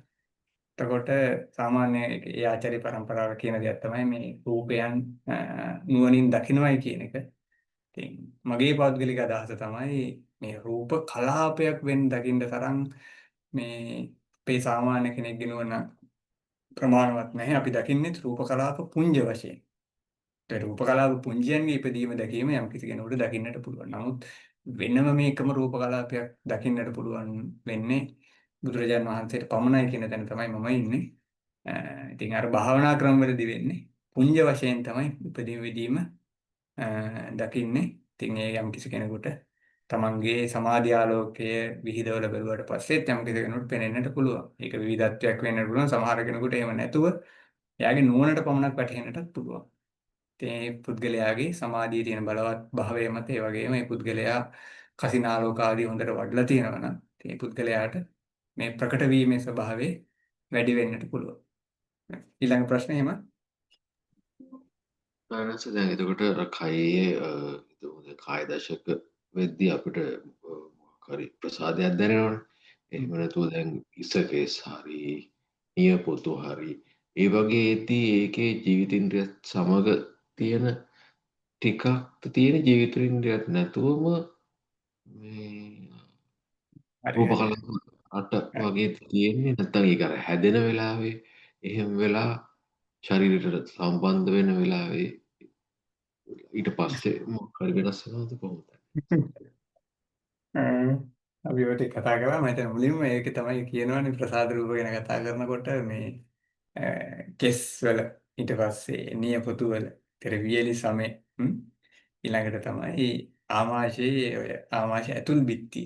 එතකොට සාමාන්‍ය ඒ ආචාර්ය පරම්පරාව කියන දේ තමයි මේ රූපයන් නුවණින් දකින්නයි කියන එක. ඉතින් මගේ පෞද්ගලික අදහස තමයි මේ රූප කලාපයක් වෙන් දකින්න තරම් මේ අපේ සාමාන්‍ය කෙනෙක්ගේ නුවණ ප්‍රමාණවත් නැහැ. අපි දකින්නේ රූප කලාප පුංජ වශයෙන්. ඒ රූප කලාප පුංජයන්ගේ ඉපදීම දැකීම යම් කිසි කෙනෙකුට දකින්නට පුළුවන්. නමුත් වෙනම මේකම රූප කලාපයක් දකින්නට පුළුවන් වෙන්නේ බුදුරජාන් වහන්සේට පමණයි කියන තැන තමයි මම ඉන්නේ. ඉතින් අර භාවනා ක්‍රමවලදී වෙන්නේ පුංජ වශයෙන් තමයි ඉපදීම විදීම දකින්නේ. ඉතින් ඒ යම් කිසි කෙනෙකුට තමන්ගේ සමාධි ආලෝකයේ විහිදවල බැලුවට පස්සේ යම් කිසි කෙනෙකුට පේනෙන්නට පුළුවන්. ඒක විවිධත්වයක් වෙන්න පුළුවන්. සමහර කෙනෙකුට එහෙම නැතුව එයාගේ නුවණට පමණක් වැටහෙන්නටත් පුළුවන්. ඒ පුද්ගලයාගේ සමාධියේ තියෙන බලවත් භාවය මත ඒ වගේම මේ පුද්ගලයා කසිනාලෝක ආදී හොඳට වඩලා තියෙනවා නම් ඒ පුද්ගලයාට මේ ප්‍රකට වීමේ ස්වභාවය වැඩි වෙන්නට පුළුවන්. ඊළඟ ප්‍රශ්නේ එහෙම සයන්ස දැන් එතකොට අර කයේ කාය දශක වෙද්දී අපිට මොකක් හරි ප්‍රසාදයක් දැනෙනවනේ. එහෙම නැතුව දැන් ඉසකේස් හරි නියපොතු හරි ඒ වගේ ඒදී ඒකේ ජීවිතින්ද්‍රියත් සමග තියෙන ටිකක් තියෙන ජීවිතින්ද්‍රියත් නැතුවම මේ රූප හරි. කලාප 8 වගේ තියෙන්නේ නැත්නම් ඒක අර හැදෙන වෙලාවේ එහෙම වෙලා ශරීරයට සම්බන්ධ වෙන වෙලාවේ ඊට පස්සේ මොකක් හරි වෙනස් වෙනවද කොහොමද? අපි ඔය ටික කතා කරා මම හිතන්නේ මුලින්ම ඒක තමයි කියනවනේ ප්‍රසාද රූප ගැන කතා කරනකොට මේ කෙස් වල ඊට පස්සේ නියපොතු වල පෙර වියලි සමේ ඊළඟට තමයි ආමාශයේ ඔය ආමාශය ඇතුල් බිත්ති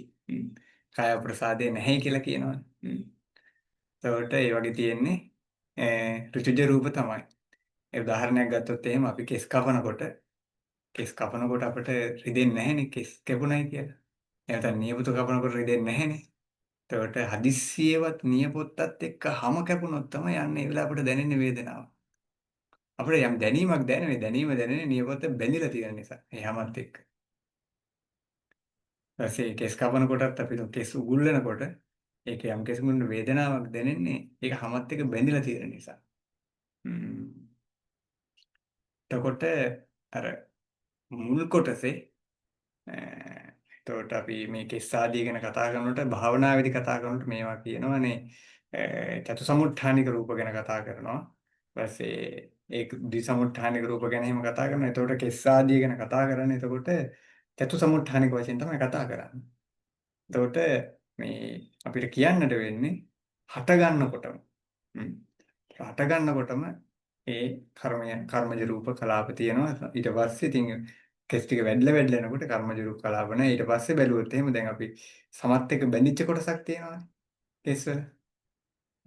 කාය ප්‍රසාදේ නැහැ කියලා කියනවනේ. එතකොට ඒ වගේ තියෙන්නේ ඍතුජ රූප තමයි. ඒ උදාහරණයක් ගත්තොත් එහෙම අපි කෙස් කපනකොට අපිට රිදෙන්නේ නැහැනේ කෙස් කැපුණයි කියලා. එහෙනම් නියපොතු කපනකොට රිදෙන්නේ නැහැනේ. එතකොට හදිස්සියවත් නියපොත්තත් එක්ක හැම කැපුණොත් තමයි යන්නේ ඒ වෙලාව අපිට දැනෙන්නේ වේදනාව. අපිට යම් දැනීමක් දැනෙන්නේ නියපොත්ත බැඳිලා තියෙන නිසා. ඒ හැමත් එක්ක. ඊපස්සේ කෙස් කපනකොටත් අපි කෙස් උගුල් වෙනකොට ඒක යම් කෙනෙකුට වේදනාවක් දැනෙන්නේ ඒක හැමත් එක්ක බැඳිලා තියෙන නිසා. එතකොට අර මුල් කොටසේ එතකොට අපි මේ කෙස් ආදී ගැන කතා කරනකොට භාවනාවේදී කතා කරනකොට මේවා කියනවානේ චතුසමුට්ඨානික රූප ගැන කතා කරනවා. ඊපස්සේ ඒක ද්විසමුට්ඨානික රූප ගැන එහෙම කතා කරනවා. එතකොට කෙස් ආදී ගැන කතා කරන්නේ එතකොට චතුසමුට්ඨානික වශයෙන් තමයි කතා කරන්නේ. එතකොට මේ අපිට කියන්නට වෙන්නේ හට ගන්නකොටම ඒ කර්මජ රූප කලාප තියෙනවා. ඊට පස්සේ ඉතින් කෙස් ටික වැඩිලා යනකොට කර්මජ රූප කලාප නැහැ. ඊට පස්සේ බැලුවොත් එහෙම දැන් අපි සමත් එක බැඳිච්ච කොටසක් තියෙනවානේ කෙස් වල.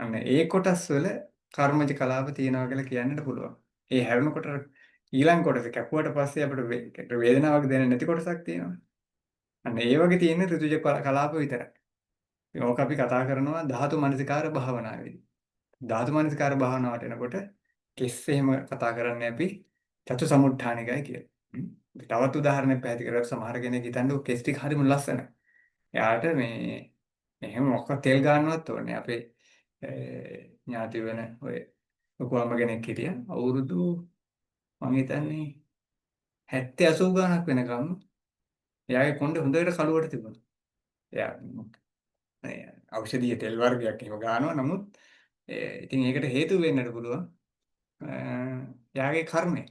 අන්න ඒ කොටස් වල කර්මජ කලාප තියෙනවා කියලා කියන්නට පුළුවන්. ඒ හැරෙනකොට ඊළඟ කොටස කැපුවට පස්සේ අපිට වේදනාවක් දැනෙන්නේ නැති කොටසක් තියෙනවා. අන්න ඒ වගේ තියෙන ඍතුජ කලාප විතරයි. ඕක අපි කතා කරනවා ධාතු මනසිකාර භාවනාවේදී. ධාතු මනසිකාර භාවනාවට එනකොට කෙස් එහෙම කතා කරන්නේ අපි චතු සමුට්ඨානිකයි කියලා. තවත් උදාහරණයක් පැහැදිලි කරලා සමහර කෙනෙක් හිතන්නේ කෙස් ටික හරිම ලස්සනයි. එයාට මේ එහෙම මොකක් තෙල් ගන්නවත් ඕනේ. අපේ ඥාති වෙන ඔය ලොකු අම්ම කෙනෙක් හිටියා. අවුරුදු මම හිතන්නේ 70 80 ගණක් වෙනකම් එයාගේ කොණ්ඩේ හොඳට කළුවට තිබුණා. එයා මේ ඖෂධීය තෙල් වර්ගයක් එහෙම ගන්නවා. නමුත් ඉතින් ඒකට හේතු වෙන්නට පුළුවන් එයාගේ කර්මය.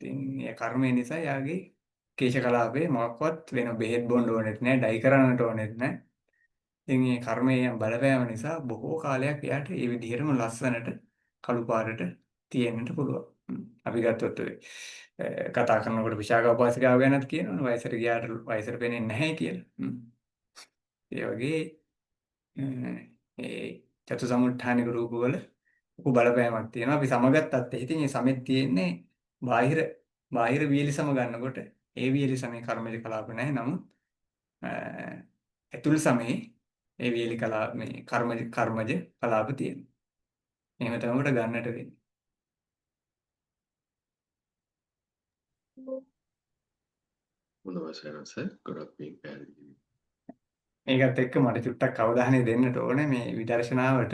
ඉතින් ඒ කර්මය නිසා එයාගේ කේශ කලාපේ මොකක්වත් වෙන බෙහෙත් බොන්න ඕනෙත් නැහැ, ඩයි කරන්නට ඕනෙත් නැහැ. ඉතින් මේ කර්මයේ බලපෑම නිසා බොහෝ කාලයක් එයාට ඒ විදිහටම ලස්සනට කළු පාටට තියෙන්නට පුළුවන්. අපි ගත්තොත් ඔය කතා කරනකොට විශාඛ උපාසිකාව ගැනත් කියනවනේ වයසට ගියාට වයසට පේන්නේ නැහැ කියලා. ඒ වගේ ඒ චතුසමුට්ඨානික රූපවල ලොකු බලපෑමක් තියෙනවා. අපි සමගත්තත් ඉතින් මේ සමෙත් තියෙන්නේ බාහිර වියලි සම ගන්නකොට ඒ වියලි සමේ කර්මජ කලාප නැහැ. නමුත් ඇතුල් සමේ ඒ වියලි කලාප මේ කර්මජ කලාප තියෙනවා. එහෙම තමයි ගන්නට වෙන්නේ. හොඳයි සයන්ස් ගොඩක් මේ පැහැදිලි. ඒකත් එක්ක මට චුට්ටක් අවධානය දෙන්නට ඕනේ මේ විදර්ශනාවට.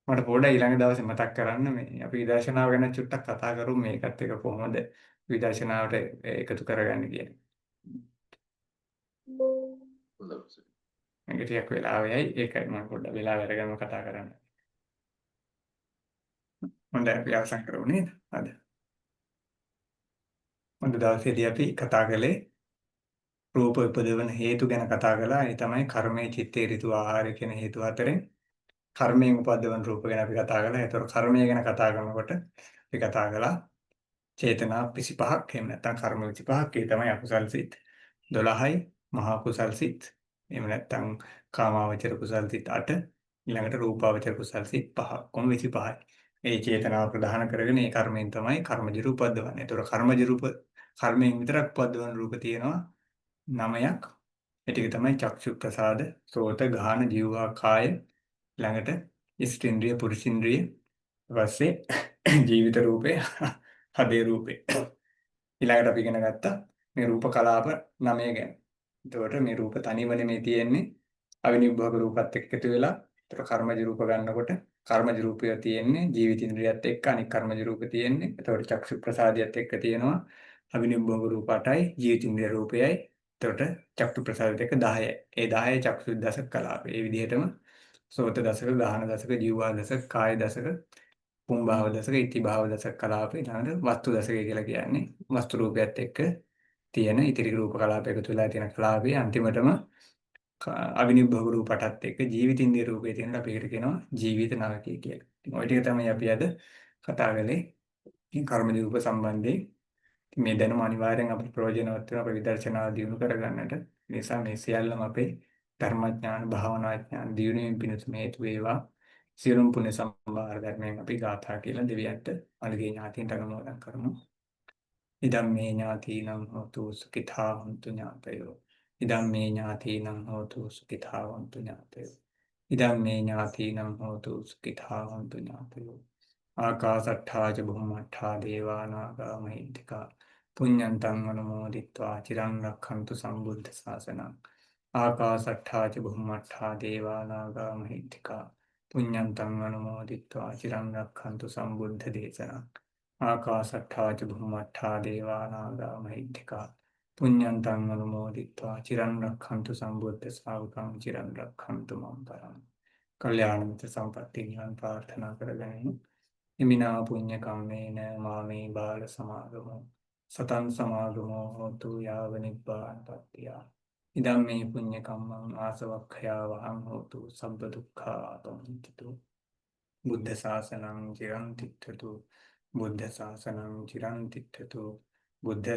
මට පොඩ්ඩක් ඊළඟ දවසේ මතක් කරන්න මේ අපි විදර්ශනාව ගැන චුට්ටක් කතා කරමු. මේකත් එක්ක කොහොමද විදර්ශනාවට එකතු කරගන්නේ කියන්නේ. හොඳයි. මේක ටිකක් වෙලාවයි. ඒකයි මම පොඩ්ඩක් වෙලාව අරගෙන කතා කරන්න. හොඳයි අපි අවසන් කරමු නේද? අද. හොඳ දවසේදී අපි කතා කළේ රූප උපදවන හේතු ගැන කතා කළා. ඒ තමයි කර්මයේ, චිත්තේ, ඍතු, ආහාරය කියන හේතු හතරෙන් කර්මයෙන් උපදවන රූප ගැන අපි කතා කළා. ඒතකොට කර්මය ගැන කතා කරනකොට අපි කතා කළා චේතනා 25ක්. එහෙම නැත්නම් කර්ම 25ක්. ඒ තමයි අකුසල් සිත් 12යි, මහා කුසල් සිත්. එහෙම නැත්නම් කාමාවචර කුසල් සිත් 8. ඊළඟට රූපාවචර කුසල් සිත් 5. කොහොම 25යි. ඒ චේතනාව ප්‍රධාන කරගෙන ඒ කර්මයෙන් තමයි කර්මජ රූප උපදවන්නේ. ඒතකොට කර්මජ රූප කර්මයෙන් විතරක් උපදවන රූප තියෙනවා 9ක්. ඒ ටික තමයි චක්ෂු ප්‍රසාද, සෝත, ගාහන, ජීවහා, කාය, ළඟට ස්ත්‍රින්ද්‍රිය, පුරුෂින්ද්‍රිය, ඊපස්සේ ජීවිත රූපේ, හදේ රූපේ. ඊළඟට අපි ඉගෙන ගත්තා මේ රූප කලාප 9 ගැන. එතකොට මේ රූප තනිව නෙමෙයි තියෙන්නේ. අවිනිබ්බෝග රූපත් එක්ක එකතු වෙලා. ඒතර කර්මජ රූප ගන්නකොට කර්මජ රූපය තියෙන්නේ ජීවිතින්ද්‍රියත් එක්ක අනික් කර්මජ රූප තියෙන්නේ. එතකොට චක්ෂු ප්‍රසාදියත් එක්ක තියෙනවා අවිනිබ්බෝග රූප 8යි ජීවිතින්ද්‍රිය රූපයයි. එතකොට චක්ෂු ප්‍රසාදියත් එක්ක 10යි. ඒ 10යි චක්ෂු දසක කලාප. ඒ විදිහටම සෝත දසක, ගාහන දසක, ජීවා දසක, කාය දසක, පුම්භාව දසක, ඉති භාව දසක කලාප ඊළඟට වස්තු දසකය කියලා කියන්නේ වස්තු රූපයත් එක්ක තියෙන ඉතිරි රූප කලාප එකතු වෙලා තියෙන කලාපේ අන්තිමටම අවිනිබ්බෝග රූපටත් එක්ක ජීවිතින්ද්‍රිය රූපේ තියෙන අපි ඒකට කියනවා ජීවිත නරකය කියලා. ඉතින් ওই ටික තමයි අපි අද කතා කළේ මේ කර්මජ රූප සම්බන්ධයෙන්. මේ දැනුම අනිවාර්යෙන් අපිට ප්‍රයෝජනවත් වෙනවා අපේ විදර්ශනාව දියුණු කරගන්නට. ඒ නිසා මේ සියල්ලම අපේ ධර්මඥාන, භාවනා ඥාන දියුණුවෙන් පිණිසම හේතු වේවා. සියලුම පුණ්‍ය සම්භාර ධර්මයෙන් අපි ගාථා කියලා දෙවියන්ට අලගේ ඥාතීන්ට අනුමෝදන් කරමු. ඉදම් මේ ඥාතීනම් හෝතු සුඛිතා හොන්තු ඥාතයෝ. ඉදම් මේ ඥාතීනම් හෝතු සුඛිතා හොන්තු ඥාතයෝ. ඉදම් මේ ඥාතීනම් හෝතු සුඛිතා හොන්තු ඥාතයෝ. ආකාසට්ඨා ච බුම්මට්ඨා දේවා නාග මහිද්దికා පුඤ්ඤන්තං අනුමෝදිත්වා චිරං රක්ඛන්තු සම්බුද්ධ ශාසනං. ආකාසට්ඨා ච බුම්මට්ඨා දේවා නාග මහිද්దికා පුඤ්ඤන්තං අනුමෝදිත්වා චිරං රක්ඛන්තු සම්බුද්ධ දේශනං. ආකාසට්ඨා ච බුම්මට්ඨා දේවා නාග මහිද්దికා පුඤ්ඤන්තං අනුමෝදිත්වා චිරං රක්ඛන්තු සම්බුද්ධ ශාවකං චිරං රක්ඛන්තු මම් පරං. කල්යාණ මිත්‍ර සම්පatti නිවන් ප්‍රාර්ථනා කරගනිමු. ඉමිනා පුඤ්ඤ කම්මේන මාමේ බාල සමාගමෝ සතං සමාගමෝ හෝතු යාව නිබ්බානපත්තිය. ඉදම් මේ පුඤ්ඤ කම්මං ආසවක්ඛයා වහං හෝතු සබ්බ දුක්ඛා පමුච්චතු. බුද්ධ ශාසනං චිරං තිට්ඨතු. බුද්ධ ශාසනං චිරං තිට්ඨතු. බුද්ධ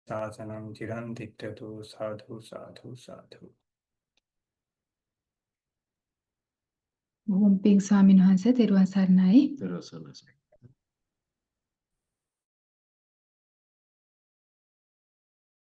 ශාසනං චිරං තිට්ඨතු. සාධු සාධු සාධු. බොහොම පිං ස්වාමීන් වහන්සේ තෙරුවන් සරණයි. දරසනස්